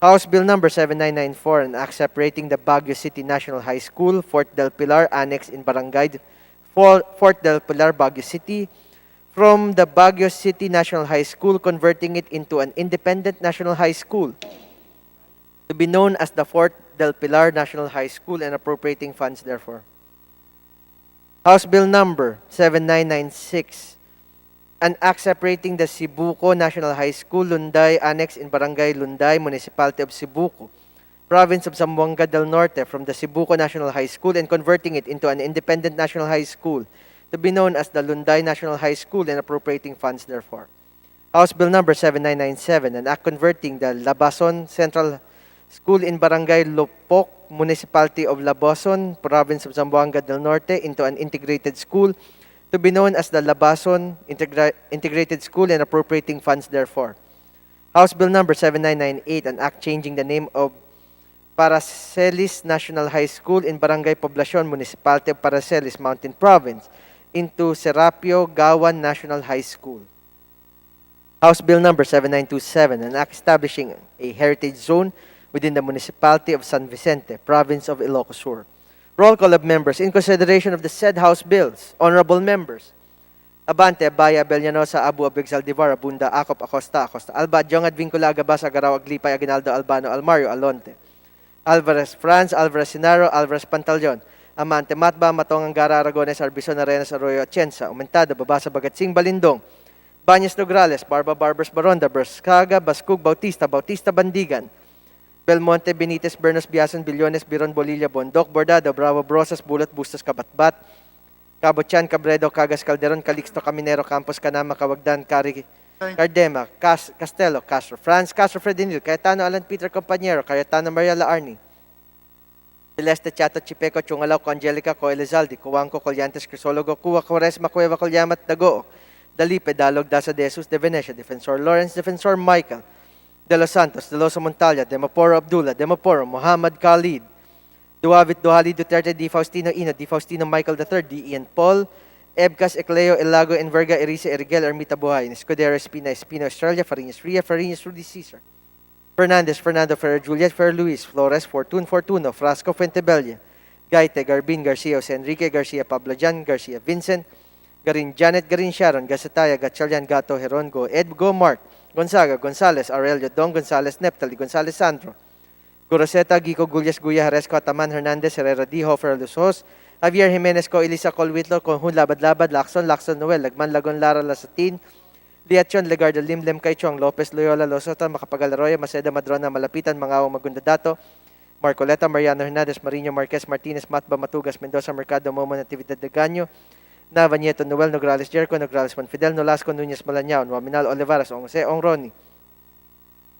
House Bill number 7994, an act separating the Baguio City National High School, Fort del Pilar Annex in Barangay Fort del Pilar, Baguio City, from the Baguio City National High School, converting it into an independent national high school to be known as the Fort del Pilar National High School and appropriating funds therefore. House Bill number 7996, an act separating the Cebuco National High School, Lunday Annex in Barangay Lunday, Municipality of Cebuco, Province of Zamboanga del Norte, from the Cebuco National High School and converting it into an independent national high school to be known as the Lunday National High School and appropriating funds therefore. House Bill number 7997, an act converting the Labason Central School in Barangay Lopok, Municipality of Labason, Province of Zamboanga del Norte, into an integrated school to be known as the Labason Integrated School and appropriating funds therefore. House Bill number 7998, an act changing the name of Paracelis National High School in Barangay Poblacion, Municipality of Paracelis, Mountain Province, into Serapio Gawan National High School. House Bill number 7927, an act establishing a heritage zone within the Municipality of San Vicente, Province of Ilocos Sur. Roll call of members in consideration of the said House bills. Honorable members: Abante, Abaya, Bellanosa, Abu, Abig, Saldivar, Abunda, Acop, Acosta, Acosta, Alba, Jongad, Vincula, Agabas, Agaraw, Aglipay, Aguinaldo, Albano, Almario, Alonte, Alvarez, Franz, Alvarez, Sinaro, Alvarez, Pantaleon, Amante, Matba, Matong, Angara, Aragones, Arbison, Arenas, Arroyo, Atienza, Aumentado, Babasa, Bagatsing, Balindong, Banyas, Nograles, Barba, Barbers, Baronda, Berskaga, Baskug, Bautista, Bautista, Bandigan, Belmonte, Benitez, Bernos, Biason, Billones, Biron, Bolilla, Bondok, Bordado, Bravo, Brosas, Bulat, Bustos, Kabatbat, Cabochan, Cabredo, Cagas, Calderon, Calixto, Caminero, Campos, Canama, Cawagdan, Cardema, Castelo, Castro, Franz, Castro, Fredinil, Cayetano, Alan Peter, Compañero, Cayetano, Maria Laarni, Celeste, Chato, Chipeco, Chungalaw, Angelica, Coelizaldi, Cuangco, Colyantes, Crisologo, Cuwa, Quaresma, Cueva, Colyamat, Dago, Dalipe, Dalog, Dasa de Jesus, De Venecia, Defensor Lawrence, Defensor Michael, De Los Santos, De Loso Montalia, Demoporo Abdullah, Demoporo, Muhammad Khalid, Duavit Duhali Duterte, Di Faustino Ino, Di Faustino Michael III, Di Ian Paul, Ebcas, Ecleo, Elago, Enverga, Erice, Erigel, Ermita Buhay, Escudero, Espina, Espino, Australia, Farinas Ria, Farinas Rudy Caesar. Fernandez, Fernando, Ferrer, Juliet, Ferrer, Luis, Flores, Fortun, Fortuno, Frasco, Fuentebella, Gaite, Garbin, Garcia, Jose Enrique, Garcia, Pablo Jan, Garcia, Vincent, Garin, Janet, Garin, Sharon, Gasataya, Gatchalian, Gato, Heron, Go, Ed, Go, Mark, Gonzaga, Gonzales, Aurelio, Don, Gonzales, Neptali, Gonzales, Sandro, Goroseta, Gico, Gullas, Guya, Haresco, Ataman, Hernandez, Herrera, D. Hofer, Lusos, Javier Jimenez, Co, Elisa, Colwitlo, Conjun, Labad-Labad, Lacson, Lacson, Noel, Lagman, Lagon, Lara, Lasatin, Liachon, Legardo, Limlem, Kaichong, Lopez, Loyola, Losota, Macapagal Arroyo, Maceda, Madrona, Malapitan, Mangawang, Magundadato, Marcoleta, Mariano Hernandez, Marino, Marquez, Martinez, Matba, Matugas, Mendoza, Mercado, Momo, Natividad de Gaño, Nava, Nieto, Noel, Nograles, Jericho, Nograles, Juan Nolasco, Nunez, Malañao, Nominal, Olivares, Jose, Ronnie,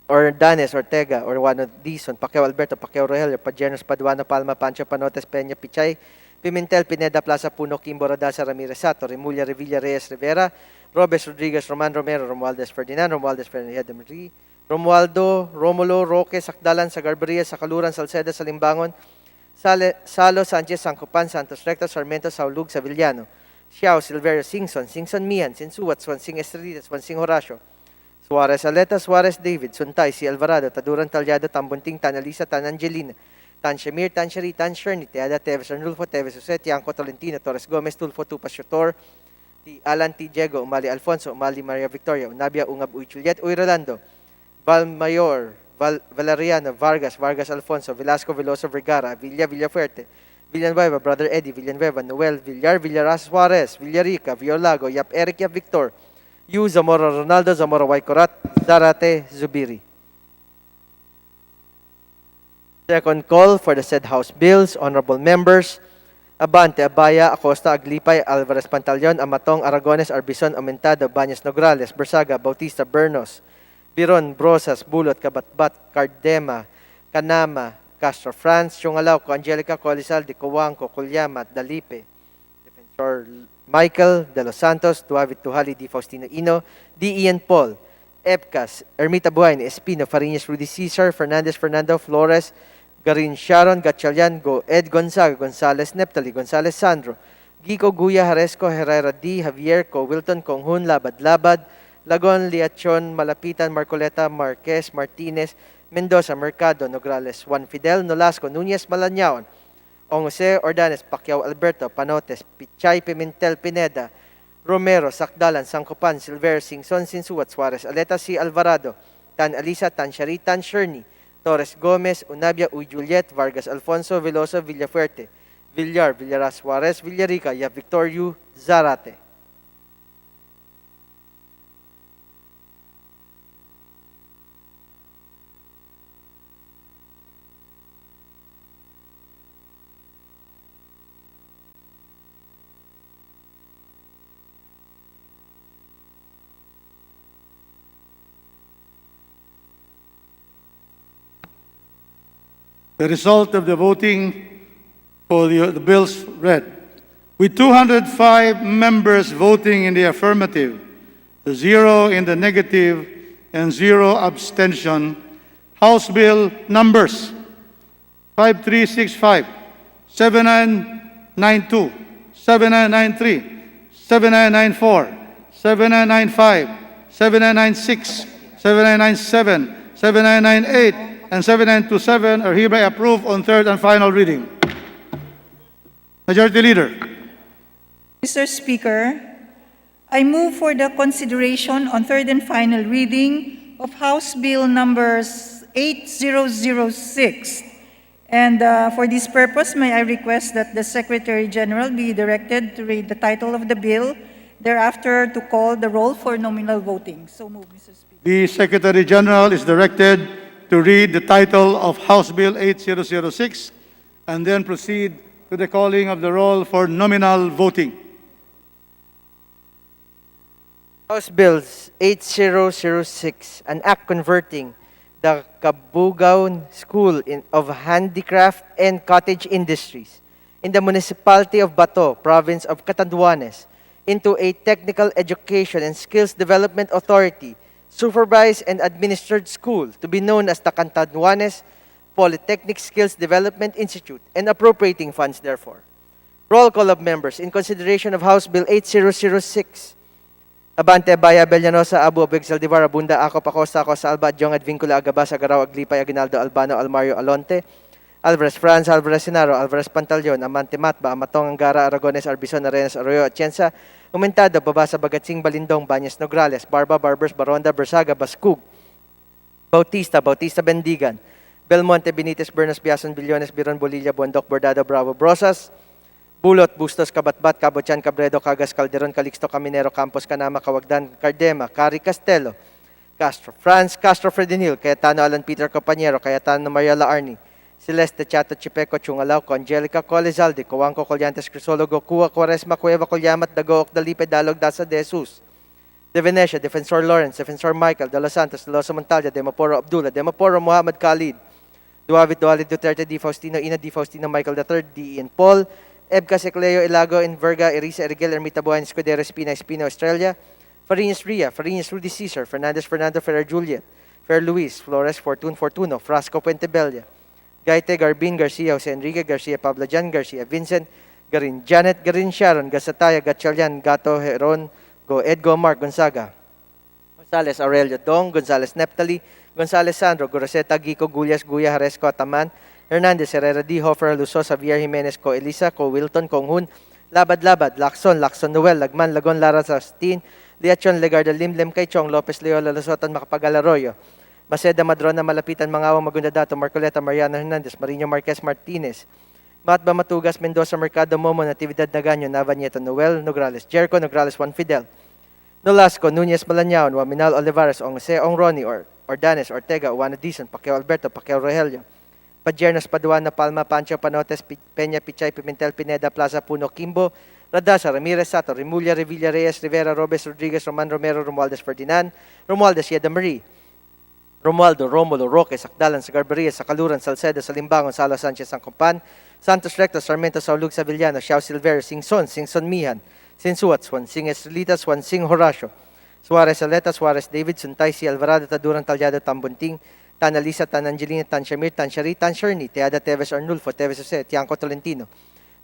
Ordanes, Ortega, Orwano, Dizon, Pacquiao, Alberto, Pacquiao, Rogelio, Pajernos, Paduano, Palma, Pancho, Panotes, Peña, Pichay, Pimentel, Pineda, Plaza, Puno, Kimbo, Rodasa, Ramirez, Sato, Remulla, Revilla, Reyes, Rivera, Robes, Rodriguez, Roman Romero, Romualdez, Ferdinand, Romualdez, Ferdinand, Marie, Romualdo, Romulo, Roque, Sakdalan, Sagarberia, Sakaluran, Salceda, Salimbangon, Salo, Sanchez, Sancopan, Santos Recto, Sarmiento, Saulug, Savillano, Xiao, Silverio, Singson, Singson Mian, Sinsuat, Swansing Estrellas, Swansing Horacio, Suarez Aleta, Suarez David, Suntay, Si Alvarado, Taduran Talyado, Tambunting, Tan Alisa, Tan Angelina, Tan Shamir, Tan Shari, Tan Sherny, Teada, Teves, Arnulfo, Teves, Jose, Tiangco, Tolentino, Torres Gomez, Tulfo, Tupas, Shotor, T. Alan T. Diego, Umali Alfonso, Umali Maria Victoria, Unabia, Ungab, Uy Juliet, Uy Rolando, Val Mayor, Valeriano, Vargas, Vargas Alfonso, Velasco, Veloso, Vergara, Villa, Villafuerte, Villanueva, Brother Eddie, Villanueva, Noel, Villar, Villaras Suarez, Villarica, Violago, Yap Eric, Yap Victor, Yu, Zamora Ronaldo, Zamora Waikorat, Zarate, Zubiri. Second call for the said House bills, honorable members, Abante, Abaya, Acosta, Aglipay, Alvarez Pantaleon, Amatong, Aragones, Arbison, Aumentado, Baños Nograles, Bersaga, Bautista, Bernos, Biron, Brosas, Bulot, Kabatbat, Cardema, Canama, Castro France, Chungalao, Angelica, Coalizal, De Coanco, Culyama, Dalipe, Defensor Michael, De Los Santos, Tuavit Tuhali, Di Faustino Ino, D. Ian Paul, Epcas, Ermita Buhain, Espino, Fariñas, Rudy Cesar, Fernandez, Fernando, Flores, Garin Sharon, Gatchalian, Go, Ed Gonzaga, Gonzales, Neptali, Gonzales, Sandro, Gico, Guya, Haresco, Herrera D, Javier, Co, Wilton, Conjun, Labad-Labad, Lagon, Liachon, Malapitan, Marcoleta, Marquez, Martinez, Mendoza, Mercado, Nograles, Juan Fidel, Nolasco, Nunez, Malañaon, Ong Jose, Ordanes, Pacquiao, Alberto, Panotes, Pichay, Pimentel, Pineda, Romero, Sakdalan, Sancopan, Silver, Singson, Sinsuat, Suarez, Aleta, C. Alvarado, Tan Alisa, Tan Shari, Tan Sherny, Torres Gomez, Unabia, Uy Juliet, Vargas Alfonso, Veloso, Villafuerte, Villar, Villaras Suarez, Villarica, Yap Victorio, Zarate. The result of the voting for the bills read. With 205 members voting in the affirmative, 0 in the negative, and 0 abstention, House Bill numbers 5365, 7992, 7993, 7994, 7995, 7996, 7997, 7998, and 7927 are hereby approved on third and final reading. Majority Leader. Mr. Speaker, I move for the consideration on third and final reading of House Bill numbers 8006. And for this purpose, may I request that the Secretary General be directed to read the title of the bill, thereafter to call the roll for nominal voting. So move, Mr. Speaker. The Secretary General is directed to read the title of House Bill 8006 and then proceed to the calling of the roll for nominal voting. House Bills 8006, an act converting the Kabugao School of Handicraft and Cottage Industries in the municipality of Bato, province of Catanduanes, into a technical education and skills development authority, supervised and administered school to be known as the Catanduanes Polytechnic Skills Development Institute, and appropriating funds therefore. Roll call of members in consideration of House Bill 8006. Abante, Baya, Bellanosa, Abu, Abig, Saldivar, Abunda, Ako, Pacosta, Ako, Salva, Jong, Advincula, Agabas, Agaraw, Aglipay, Aguinaldo, Albano, Almario, Alonte, Alvarez, Franz, Alvarez, Sinaro, Alvarez, Pantaleon, Amante, Matba, Amatong, Angara, Aragones, Arbison, Arenas, Arroyo, Atienza, Umentado, Babasa, Bagatsing, Balindong, Banyas, Nograles, Barba, Barbers, Baronda, Bersaga, Baskug, Bautista, Bautista, Bendigan, Belmonte, Benitez, Bernas, Biason, Billones, Biron, Bolilla, Bondok, Bordado, Bravo, Brosas, Bulot, Bustos, Kabatbat, Cabochan, Cabredo, Cagas, Calderon, Calixto, Caminero, Campos, Canama, Cawagdan, Cardema, Cari, Castelo, Castro, Franz, Castro, Fredinil, Cayetano, Alan Peter, Compañero, Cayetano, Maria Arni, Celeste, Chato, Chipeco, Chungalao, Angelica, Colizalde, Coanco, Colyantes, Crisologo, Cua, Quaresma, Cueva, Colyamat, Dagook, Dalipe, Dalog, Dasa, De Jesus, De Venecia, Defensor Lawrence, Defensor Michael, De Los Santos, De Los Montalya, Demaporo Abdullah, Demaporo Muhammad Khalid, Duavit Duterte, D. Faustino, Ina, D. Faustino, Michael III, D. Ian Paul, Ebka, Secleo, Ilago, Enverga, Erisa, Erigel, Ermita Buan, Escudero, Espina, Australia, Farinas Ria, Farinas Rudy Cesar, Fernandez, Fernando, Ferrer Juliet, Fer Luis, Flores, Fortuno, Frasco, Puentebella, Gaite, Garbin, Garcia, Jose Enrique, Garcia, Pablo Jan, Garcia, Vincent, Garin, Janet, Garin, Sharon, Gasataya, Gatchalian, Gato, Heron, Go, Edgo, Mark, Gonzaga, Gonzales, Aurelio, Dong, Gonzales, Neptali, Gonzales, Sandro, Goroseta, Gico, Gullas, Guya, Haresco, Ataman, Hernandez, Herrera, D. Hofer, Luso, Xavier Jimenez, Co. Elisa, Co. Wilton, Konghun, Labad, Lacson, Noel, Lagman, Lagon, Lara, Sastin, Liachon, Legarda, Limlem, Kaichong, Lopez, Leola, Lasotan, Macapagal Arroyo, Maceda, Madrona, Malapitan, Mangawang, Magundadato, Marcoleta, Mariana Hernandez, Marino Marquez Martinez, Matba, Matugas, Mendoza, Mercado, Momo, Natividad, Naganyo, Nava Nieto, Noel, Nograles, Jericho, Nograles, Juan Fidel, Nolasco, Nunez, Malanyaon, Waminal, Olivares, Ongse, Ongroni, Ordanes, Ortega, Juana Dizon, Pacquiao Alberto, Pacquiao Rogelio, Padjernas, Paduana, Palma, Pancho, Panotes, Peña, Pichay, Pimentel, Pineda, Plaza, Puno, Kimbo, Radasa, Ramirez, Sato, Remulla, Revilla, Reyes, Rivera, Robes, Rodriguez, Roman Romero, Romualdez, Ferdinand, Romualdez, Yeda Marie, Romualdo, Romulo, Roque, Sakdalan, Sagarberia, Sakaluran, Salcedo, Salimbangon, Salo Sanchez, Sangcopan, Santos Recto, Sarmiento, Saulug, Savillano, Xiao Silverio, Singson Mihan, Sinsuat, Swan Sing Estrelita, Swan Sing Horacio, Suarez Aleta, Suarez David, Suntay, Si Alvarado, Taduran, Talyado, Tambunting, Tan Alisa, Tan Angelina, Tan Shamir, Tan Shari, Tan Sherni, Teada Teves Arnulfo, Teves Jose, Tianco Tolentino,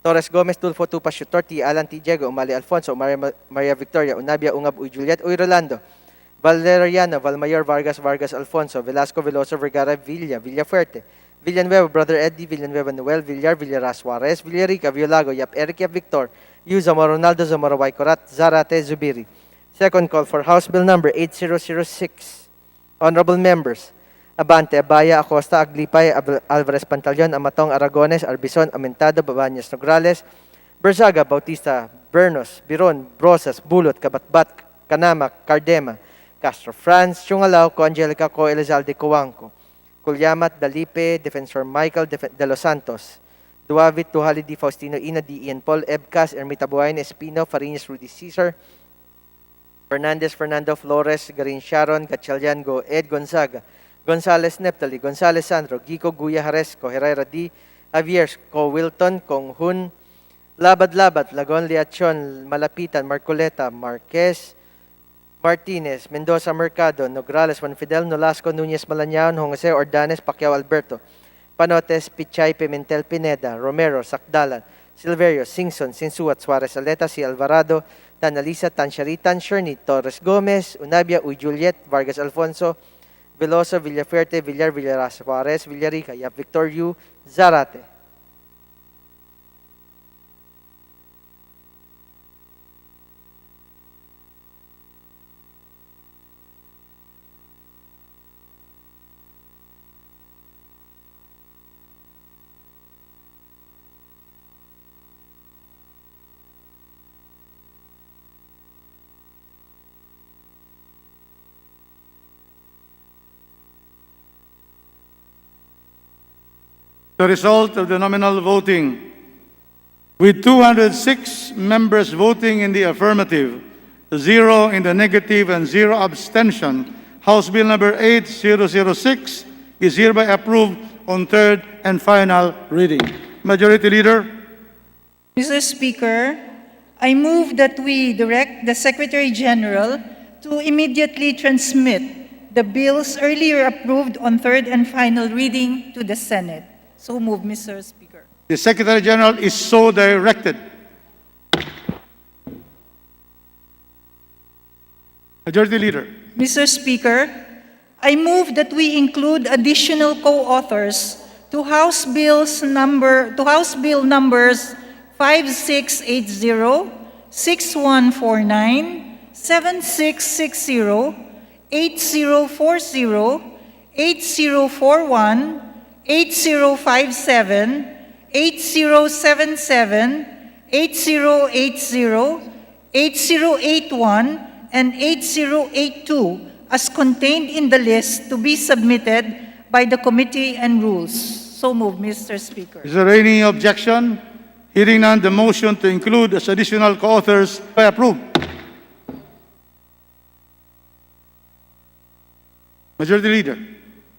Torres Gomez, Tulfo Tupa, Shutorti, Alan T. Diego, Umali Alfonso, Maria Victoria, Unabia, Ungab, Uy Juliet, Uy Rolando, Valeriano, Valmayor, Vargas Alfonso, Velasco, Veloso, Vergara, Villafuerte, Villanueva, Brother Eddie, Villanueva Noel, Villaras Suarez, Villarica, Violago, Yap Eric, Yap Victor, Yu Zamora Ronaldo, Zamora Waikorat, Zarate Zubiri. Second call for House Bill number 8006. Honorable members, Abante, Abaya, Acosta, Aglipay, Alvarez Pantaleon, Amatong, Aragones, Arbison, Amentado, Babañas, Nograles, Berzaga, Bautista, Bernos, Biron, Brosas, Bulot, Kabatbat, Canama, Cardema, Castro, Franz, Chungalao, Co. Angelica, Co. Elizalde, Coanco, Culyamat, Dalipe, Defensor Michael De Los Santos, Duavit, Tuhali, D. Faustino, Ina, D. Ian Paul, Ebcas, Ermita Buhain, Espino, Farinas, Rudy Cesar, Fernandez, Fernando Flores, Garin Sharon, Gatchalian, Go, Ed Gonzaga, Gonzales Neptali, Gonzales Sandro, Gico Guya Haresco, Herrera D. Javier, Co. Wilton, Konghun, Labat, Lagon Liachon, Malapitan, Marcoleta, Marquez, Martinez, Mendoza Mercado, Nograles, Juan Fidel, Nolasco, Nunez Malanyaon, Jose Ordanes, Pacquiao Alberto, Panotes, Pichay, Pimentel Pineda, Romero, Sakdalan, Silverio, Singson, Sinsuat, Suarez Aleta, Si Alvarado, Tan Alisa, Tan Shari, Tan Sherni, Torres Gomez, Unabia, Uy Juliet, Vargas Alfonso, Veloso, Villafuerte, Villaras Suarez, Villarica, Yap Victor Yu, Zarate. The result of the nominal voting, with 206 members voting in the affirmative, 0 in the negative, and 0 abstention, House Bill number 8006 is hereby approved on third and final reading. Majority Leader. Mr. Speaker, I move that we direct the Secretary General to immediately transmit the bills earlier approved on third and final reading to the Senate. So move, Mr. Speaker. The Secretary General is so directed. Majority Leader. Mr. Speaker, I move that we include additional co-authors to House Bill numbers 5680, 6149, 7660, 8040, 8041, 8057, 8077, 8080, 8081, and 8082 as contained in the list to be submitted by the Committee on Rules. So moved, Mr. Speaker. Is there any objection? Hearing none, the motion to include as additional co-authors be approved. Majority Leader.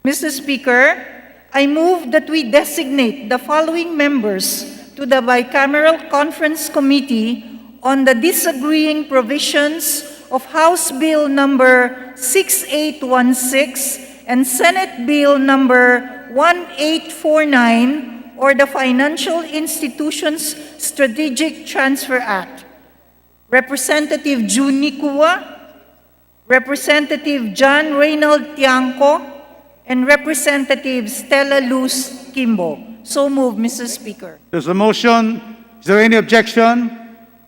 Mr. Speaker, I move that we designate the following members to the Bicameral Conference Committee on the disagreeing provisions of House Bill number 6816 and Senate Bill number 1849, or the Financial Institutions Strategic Transfer Act. Representative Juni Kua, Representative John Reynald Tiangco, and Representative Stella Luz Kimbo. So moved, Mr. Speaker. There's a motion. Is there any objection?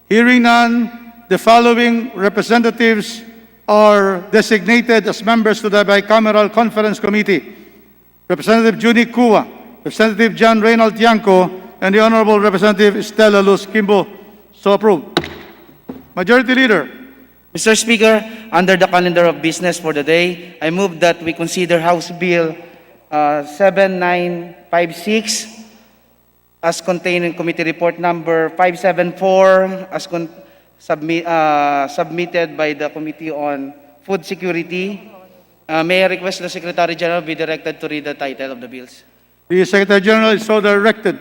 Hearing none, the following representatives are designated as members to the Bicameral Conference Committee. Representative Juni Kua, Representative John Reynald Tiangco, and the Honorable Representative Stella Luz Kimbo. So approved. Majority Leader. Mr. Speaker, under the calendar of business for the day, I move that we consider House Bill 7956 as contained in Committee Report number 574 as submitted by the Committee on Food Security. May I request the Secretary General be directed to read the title of the bills? The Secretary General is so directed.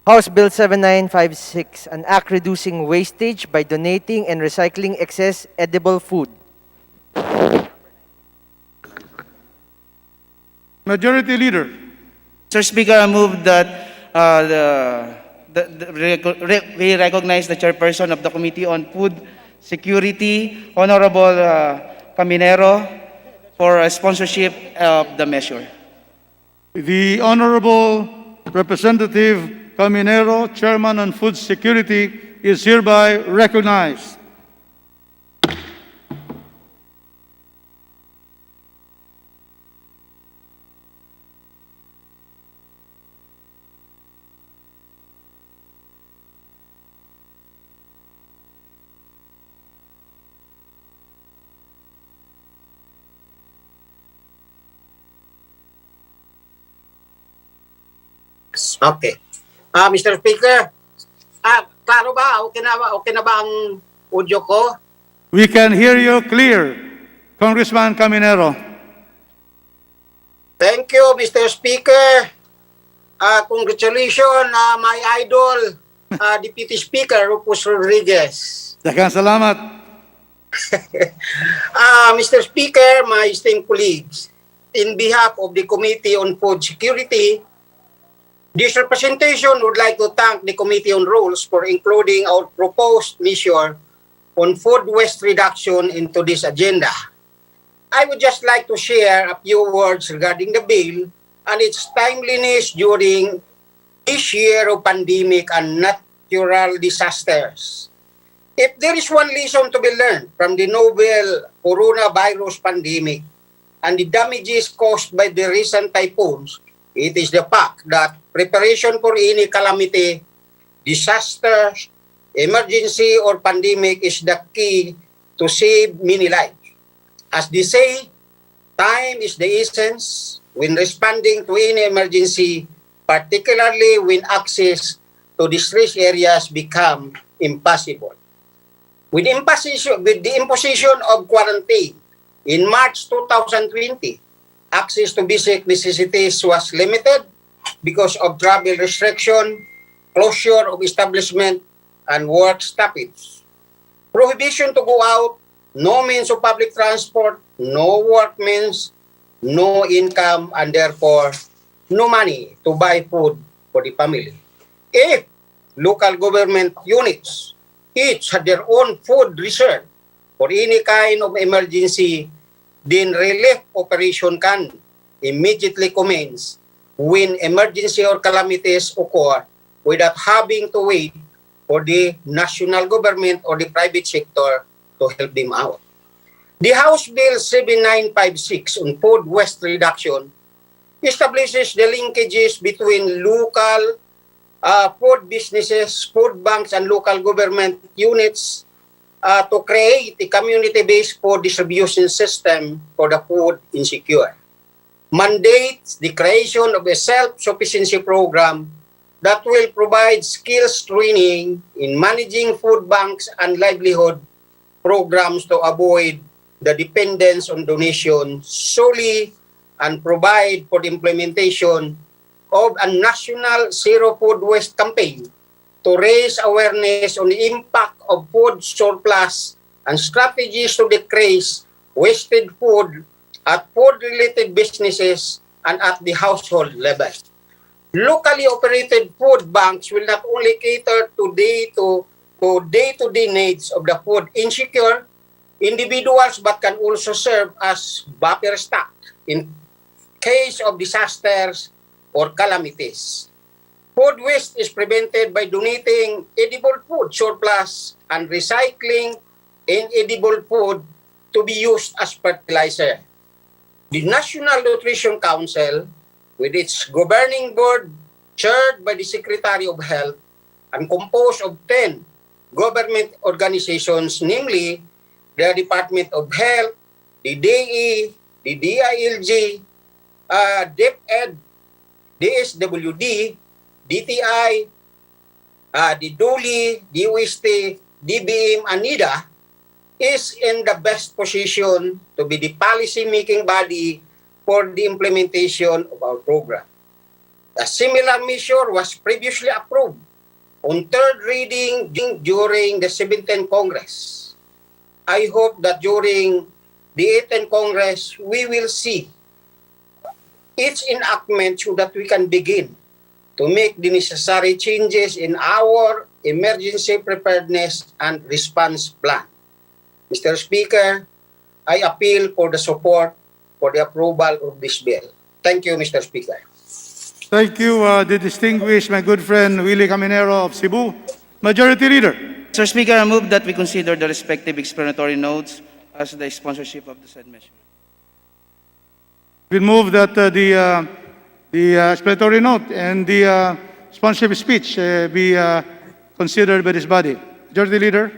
House Bill 7956, an act reducing wastage by donating and recycling excess edible food. Majority Leader. Mr. Speaker, I move that we recognize the chairperson of the Committee on Food Security, Honorable Caminero, for a sponsorship of the measure. The Honorable Representative Caminero, Chairman on Food Security, is hereby recognized. Okay. Mr. Speaker, klaro ba? Okay na ba ang audio ko? We can hear you clear, Congressman Caminero. Thank you, Mr. Speaker. Congratulations, my idol, Deputy Speaker Rufus Rodriguez. Daghang salamat. Mr. Speaker, my esteemed colleagues, in behalf of the Committee on Food Security, this representation would like to thank the Committee on Rules for including our proposed measure on food waste reduction into this agenda. I would just like to share a few words regarding the bill and its timeliness during this year of pandemic and natural disasters. If there is one lesson to be learned from the novel coronavirus pandemic and the damages caused by the recent typhoons, it is the fact that preparation for any calamity, disaster, emergency, or pandemic is the key to save many lives. As they say, time is the essence when responding to any emergency, particularly when access to distressed areas become impossible. With the imposition of quarantine in March 2020, access to basic necessities was limited because of travel restriction, closure of establishment, and work stoppage. Prohibition to go out, no means of public transport, no work means, no income, and therefore no money to buy food for the family. If local government units each had their own food reserve for any kind of emergency, then relief operation can immediately commence when emergency or calamities occur without having to wait for the national government or the private sector to help them out. The House Bill 7956 on food waste reduction establishes the linkages between local food businesses, food banks, and local government units to create a community-based food distribution system for the food insecure. Mandates the creation of a self-sufficiency program that will provide skills training in managing food banks and livelihood programs to avoid the dependence on donation solely and provide for the implementation of a national zero food waste campaign to raise awareness on the impact of food surplus and strategies to decrease wasted food at food-related businesses and at the household level. Locally operated food banks will not only cater to day-to-day needs of the food insecure individuals but can also serve as buffer stock in case of disasters or calamities. Food waste is prevented by donating edible food surplus and recycling inedible food to be used as fertilizer. The National Nutrition Council, with its governing board chaired by the Secretary of Health and composed of 10 government organizations, namely the Department of Health, the DE, the DILG, DepEd, DSWD, DTI, the DOLI, DOST, DBM, and NIDA, is in the best position to be the policy-making body for the implementation of our program. A similar measure was previously approved on third reading during the 17th Congress. I hope that during the 18th Congress, we will see its enactment so that we can begin to make the necessary changes in our emergency preparedness and response plan. Mr. Speaker, I appeal for the support for the approval of this bill. Thank you, Mr. Speaker. Thank you, the distinguished, my good friend, Willie Caminero of Cebu. Majority Leader. Mr. Speaker, I move that we consider the respective explanatory notes as the sponsorship of the said measure. We move that the explanatory note and the sponsorship speech be considered by this body. Majority Leader.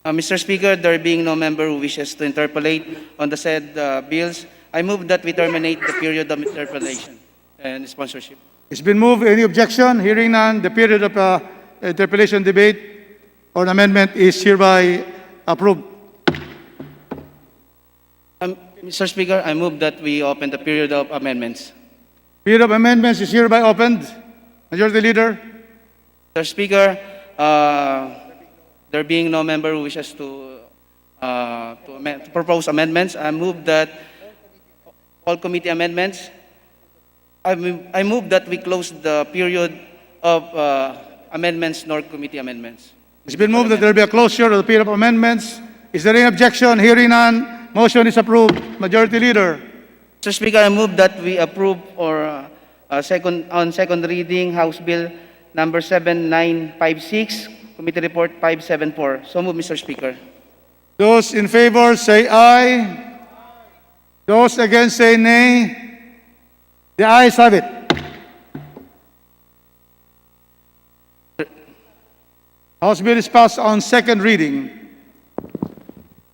Mr. Speaker, there being no member who wishes to interpolate on the said bills, I move that we terminate the period of interpolation and sponsorship. It's been moved. Any objection? Hearing none, the period of interpellation debate or amendment is hereby approved. Mr. Speaker, I move that we open the period of amendments. Period of amendments is hereby opened. Majority Leader. Mr. Speaker, there being no member who wishes to propose amendments, I move that all committee amendments, I move that we close the period of amendments nor committee amendments. It's been moved that there be a closure of the period of amendments. Is there any objection? Hearing none, motion is approved. Majority Leader. Mr. Speaker, I move that we approve on second reading House Bill number 7956, Committee Report 574. So move, Mr. Speaker. Those in favor say aye. Those against say nay. The ayes have it. House Bill is passed on second reading.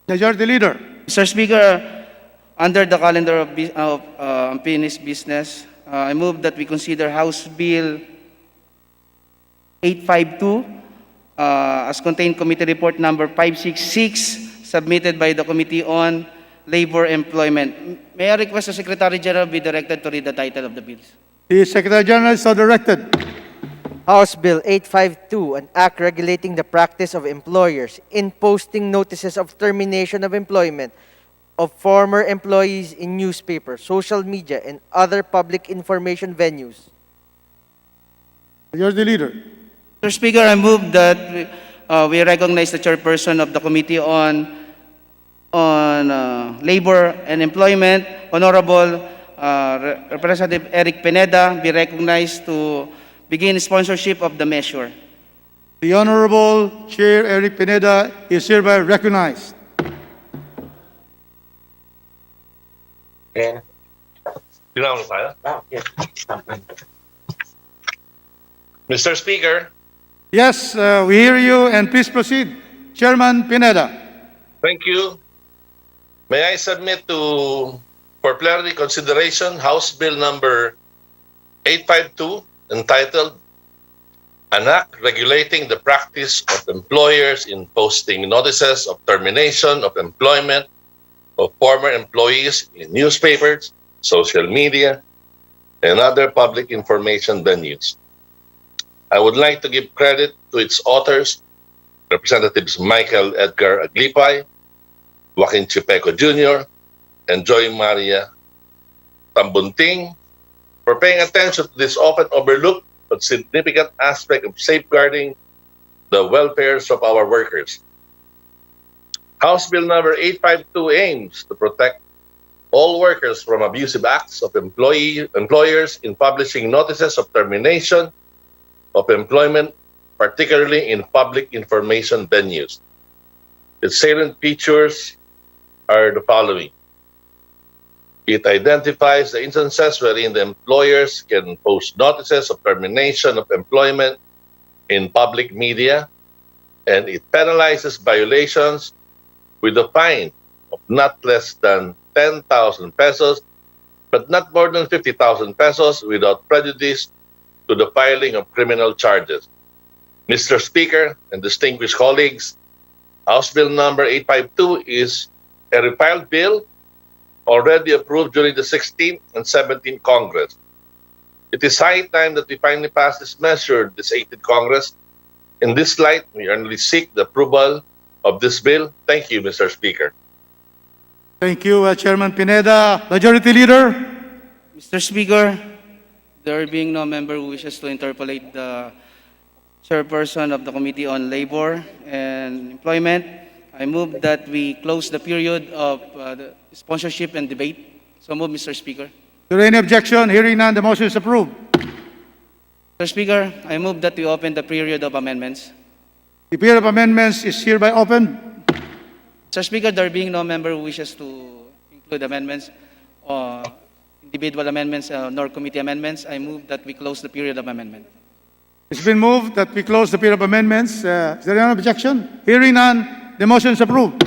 Majority Leader. Mr. Speaker, under the calendar of unfinished business, I move that we consider House Bill 852 as contained Committee Report number 566 submitted by the Committee on Labor Employment. May I request the Secretary General be directed to read the title of the bills? The Secretary General is so directed. House Bill 852, an act regulating the practice of employers in posting notices of termination of employment of former employees in newspapers, social media, and other public information venues. Majority Leader. Mr. Speaker, I move that we recognize the chairperson of the Committee on Labor and Employment, Honorable Representative Eric Pineda, be recognized to begin sponsorship of the measure. The Honorable Chair Eric Pineda is hereby recognized. Tinawag tayo? Mr. Speaker, Yes, we hear you, and please proceed. Chairman Pineda. thank you. May I submit for plenary consideration House Bill number 852 entitled An Act Regulating the Practice of Employers in Posting Notices of Termination of Employment of Former Employees in Newspapers, social media, and other public information venues. I would like to give credit to its authors, Representatives Michael Edgar Aglipay, Joaquin Chipeco Jr., and Joy Maria Tambunting, for paying attention to this often overlooked but significant aspect of safeguarding the welfares of our workers. House Bill number 852 aims to protect all workers from abusive acts of employers in publishing notices of termination of employment, particularly in public information venues. Its salient features are the following. It identifies the instances wherein the employers can post notices of termination of employment in public media, and it penalizes violations with a fine of not less than 10,000 pesos, but not more than 50,000 pesos without prejudice to the filing of criminal charges. Mr. Speaker and distinguished colleagues, House Bill number 852 is a repealed bill already approved during the 16th and 17th Congress. It is high time that we finally pass this measure this 18th Congress. In this light, we earnestly seek the approval of this bill. Thank you, Mr. Speaker. Thank you, Chairman Pineda. Majority Leader. Mr. Speaker, there being no member who wishes to interpolate the chairperson of the Committee on Labor and Employment, I move that we close the period of the sponsorship and debate. So move, Mr. Speaker. Is there any objection? Hearing none, the motion is approved. Mr. Speaker, I move that we open the period of amendments. The period of amendments is hereby opened. Mr. Speaker, there being no member who wishes to include amendments, individual amendments, nor committee amendments, I move that we close the period of amendment. It's been moved that we close the period of amendments. Is there any objection? Hearing none, the motion is approved.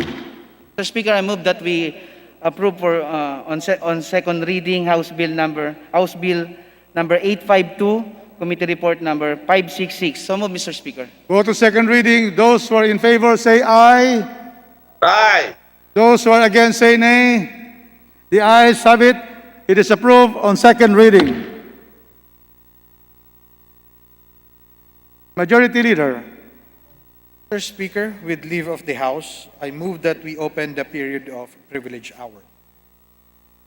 Mr. Speaker, I move that we approve for on second reading House Bill number 852, Committee Report number 566. So move, Mr. Speaker. Go to second reading. Those who are in favor say aye. Aye. Those who are against say nay. The ayes have it. It is approved on second reading. Majority Leader. Mr. Speaker, with leave of the House, I move that we open the period of privilege hour.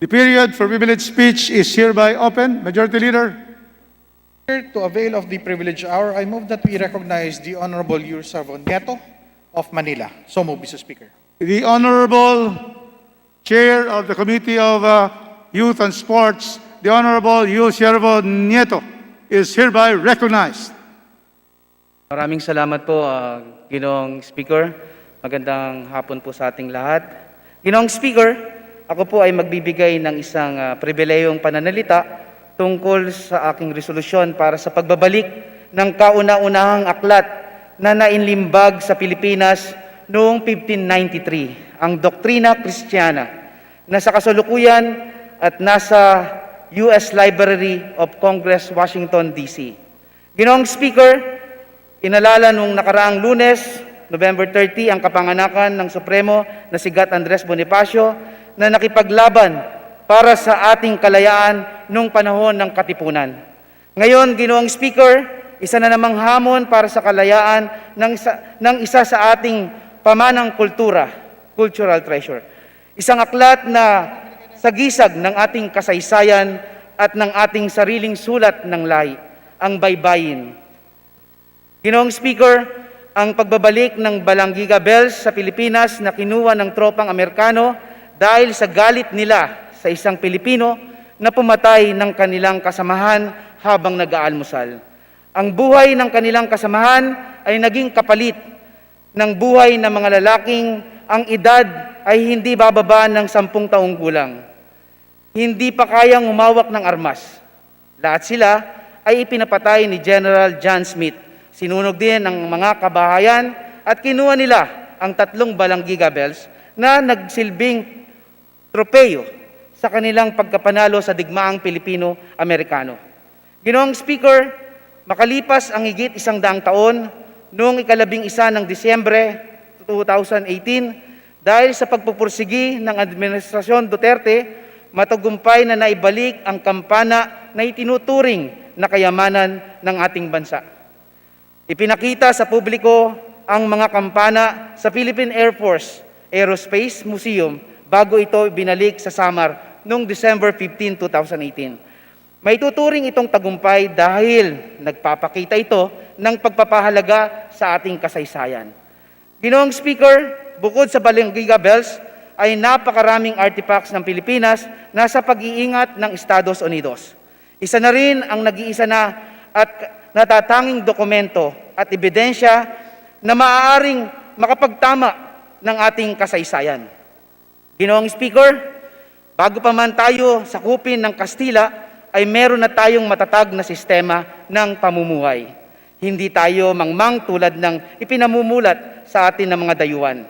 The period for privilege speech is hereby open. Majority Leader. To avail of the privilege hour, I move that we recognize the Honorable Yursavo Nieto of Manila. So move, Mr. Speaker. The Honorable Chair of the Committee of Youth and Sports, the Honorable Yursavo Nieto, is hereby recognized. Maraming salamat po, Ginoong Speaker. Magandang hapon po sa ating lahat. Ginoong Speaker, ako po ay magbibigay ng isang pribilehiyong pananalita tungkol sa aking resolusyon para sa pagbabalik ng kauna-unahang aklat na nainlimbag sa Pilipinas noong 1593, ang Doktrina Kristiyana, na sa kasalukuyan at nasa U.S. Library of Congress, Washington, D.C. Ginoong Speaker, inalala nung nakaraang Lunes, November 30, ang kapanganakan ng Supremo na si Gat Andres Bonifacio na nakipaglaban para sa ating kalayaan nung panahon ng Katipunan. Ngayon, Ginoong Speaker, isa na namang hamon para sa kalayaan ng isa sa ating pamanang kultura, cultural treasure. Isang aklat na sagisag ng ating kasaysayan at ng ating sariling sulat ng lahi, ang baybayin. Ginoong Speaker, ang pagbabalik ng Balanggiga Bells sa Pilipinas na kinuha ng tropang Amerikano dahil sa galit nila sa isang Pilipino na pumatay ng kanilang kasamahan habang nag-aalmusal. Ang buhay ng kanilang kasamahan ay naging kapalit ng buhay ng mga lalaking ang edad ay hindi bababa ng 10 taong gulang. Hindi pa kayang umawak ng armas. Lahat sila ay ipinapatay ni General John Smith. Sinunog din ng mga kabahayan at kinuha nila ang 3 Balanggiga Bells na nagsilbing tropeyo sa kanilang pagkapanalo sa digmaang Pilipino-Amerikano. Ginoong Speaker, makalipas ang higit 100 taon, noong 11 ng Disyembre 2018, dahil sa pagpupursigi ng Administrasyon Duterte, matagumpay na naibalik ang kampana na itinuturing na kayamanan ng ating bansa. Ipinakita sa publiko ang mga kampana sa Philippine Air Force Aerospace Museum bago ito binalik sa Samar noong December 15, 2018. May tuturing itong tagumpay dahil nagpapakita ito ng pagpapahalaga sa ating kasaysayan. Ginoong Speaker, bukod sa Balanggiga Bells, ay napakaraming artifacts ng Pilipinas na sa pag-iingat ng Estados Unidos. Isa na rin ang nag-iisa na at natatanging dokumento at ebidensya na maaaring makapagtama ng ating kasaysayan. Ginoong Speaker, bago pa man tayo sakupin ng Kastila, ay meron na tayong matatag na sistema ng pamumuhay. Hindi tayo mangmang tulad ng ipinamumulat sa atin ng mga dayuhan.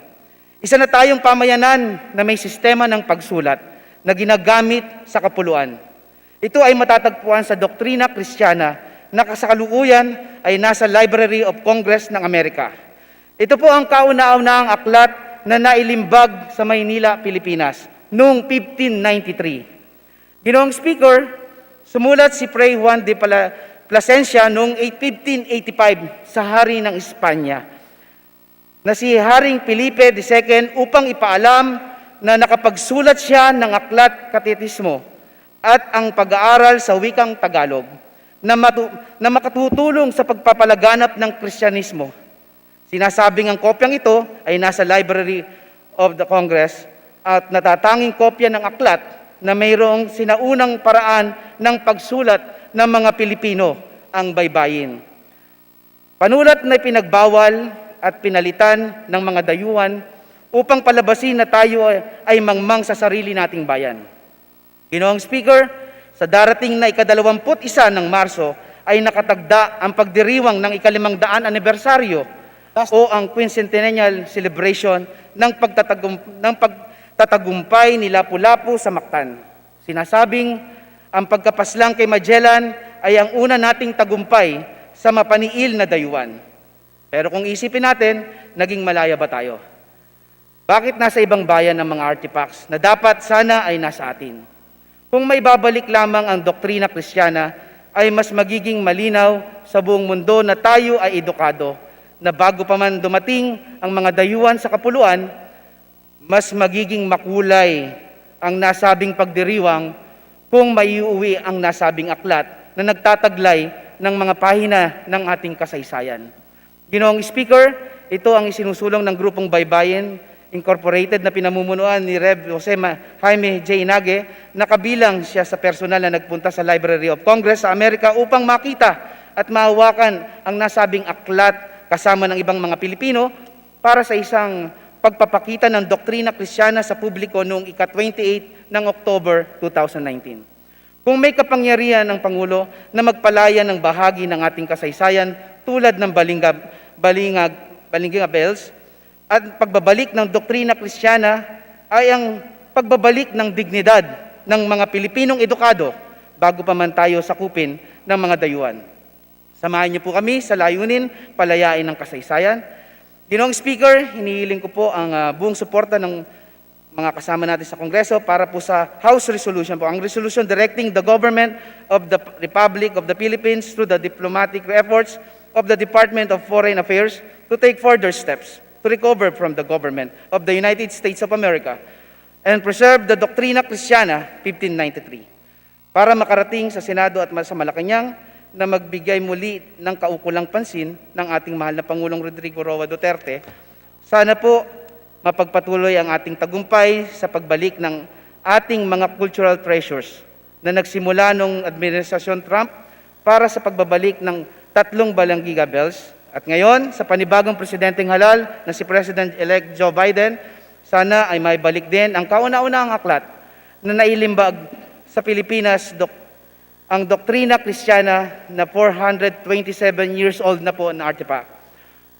Isa na tayong pamayanan na may sistema ng pagsulat na ginagamit sa kapuluan. Ito ay matatagpuan sa doktrina Kristiyana na kasalukuyan ay nasa Library of Congress ng Amerika. Ito po ang kauna-unahang aklat na nailimbag sa Maynila, Pilipinas noong 1593. Ginoong Speaker, sumulat si Fray Juan de Plasencia noong 1585 sa hari ng Espanya na si Haring Felipe II upang ipaalam na nakapagsulat siya ng aklat katetismo at ang pag-aaral sa wikang Tagalog na makatutulong sa pagpapalaganap ng Kristyanismo. Sinasabing ang kopyang ito ay nasa Library of the Congress at natatanging kopya ng aklat na mayroong sinaunang paraan ng pagsulat ng mga Pilipino, ang baybayin. Panulat na pinagbawal at pinalitan ng mga dayuhan upang palabasin na tayo ay mangmang sa sarili nating bayan. Ginoong Speaker, sa darating na ika-21 ng Marso ay nakatagda ang pagdiriwang ng ika-500 anibersaryo o ang quincentennial celebration ng pagtatagumpay ni Lapu-Lapu sa Mactan. Sinasabing ang pagkapaslang kay Magellan ay ang una nating tagumpay sa mapaniil na dayuhan. Pero kung isipin natin, naging malaya ba tayo? Bakit nasa ibang bayan ang mga artifacts na dapat sana ay nasa atin? Kung may babalik lamang ang doktrina Kristiyana, ay mas magiging malinaw sa buong mundo na tayo ay edukado, na bago pa man dumating ang mga dayuhan sa kapuluan, mas magiging makulay ang nasabing pagdiriwang kung maiuwi ang nasabing aklat na nagtataglay ng mga pahina ng ating kasaysayan. Ginoong Speaker, ito ang isinusulong ng Grupong Baybayin Incorporated na pinamumunuan ni Rev. Jaime J. Inage na kabilang siya sa personal na nagpunta sa Library of Congress sa Amerika upang makita at mahawakan ang nasabing aklat kasama ng ibang mga Pilipino para sa isang pagpapakita ng doktrina Kristiyana sa publiko noong ika-28 ng October 2019. Kung may kapangyarihan ng Pangulo na magpalaya ng bahagi ng ating kasaysayan tulad ng Balanggiga Bells at pagbabalik ng doktrina Kristiyana ay ang pagbabalik ng dignidad ng mga Pilipinong edukado bago pa man tayo sakupin ng mga dayuhan. Samahan niyo po kami sa layunin palayain ng kasaysayan. Ginoong Speaker, hinihiling ko po ang buong suporta ng mga kasama natin sa Kongreso para po sa House Resolution po. Ang resolution directing the government of the Republic of the Philippines through the diplomatic efforts of the Department of Foreign Affairs to take further steps to recover from the government of the United States of America and preserve the Doctrina Christiana 1593 para makarating sa Senado at sa Malacanang na magbigay muli ng kaukulang pansin ng ating mahal na Pangulong Rodrigo Roa Duterte. Sana po mapagpatuloy ang ating tagumpay sa pagbalik ng ating mga cultural treasures na nagsimula nung Administrasyon Trump para sa pagbabalik ng 3 Balanggiga Bells. At ngayon, sa panibagong presidenteng halal na si President-elect Joe Biden, sana ay may balik din ang kauna-unahang aklat na nailimbag sa Pilipinas, ang Doktrina Christiana na 427 years old na po na artifact.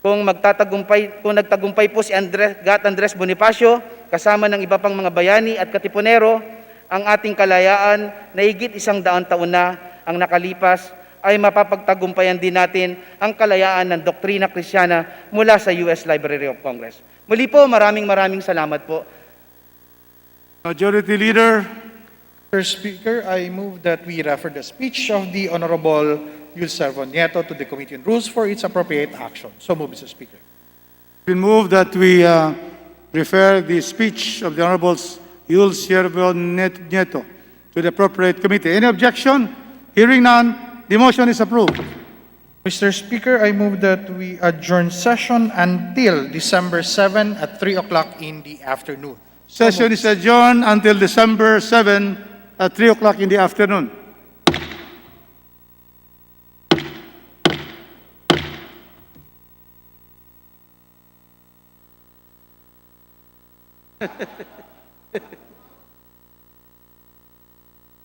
Kung nagtagumpay po si Andres Bonifacio kasama ng iba pang mga bayani at katipunero, ang ating kalayaan na higit 100 taon na ang nakalipas ay mapapagtagumpayan din natin ang kalayaan ng Doktrina Christiana mula sa US Library of Congress. Muli po, maraming salamat po. Majority Leader. Mr. Speaker, I move that we refer the speech of the Honorable Yul Servo Nieto to the Committee on Rules for its appropriate action. So move, Mr. Speaker. We move that we refer the speech of the Honorable Yul Servo Nieto to the appropriate committee. Any objection? Hearing none, the motion is approved. Mr. Speaker, I move that we adjourn session until December 7 at 3 o'clock in the afternoon. Session is adjourned until December 7 at 3 o'clock in the afternoon.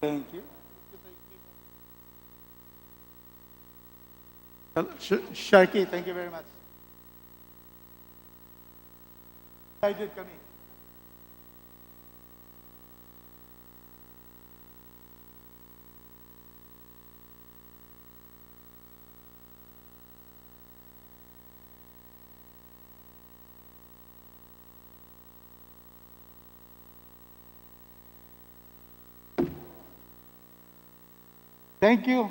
Thank you. Sharky, thank you very much. Excited kami. Thank you.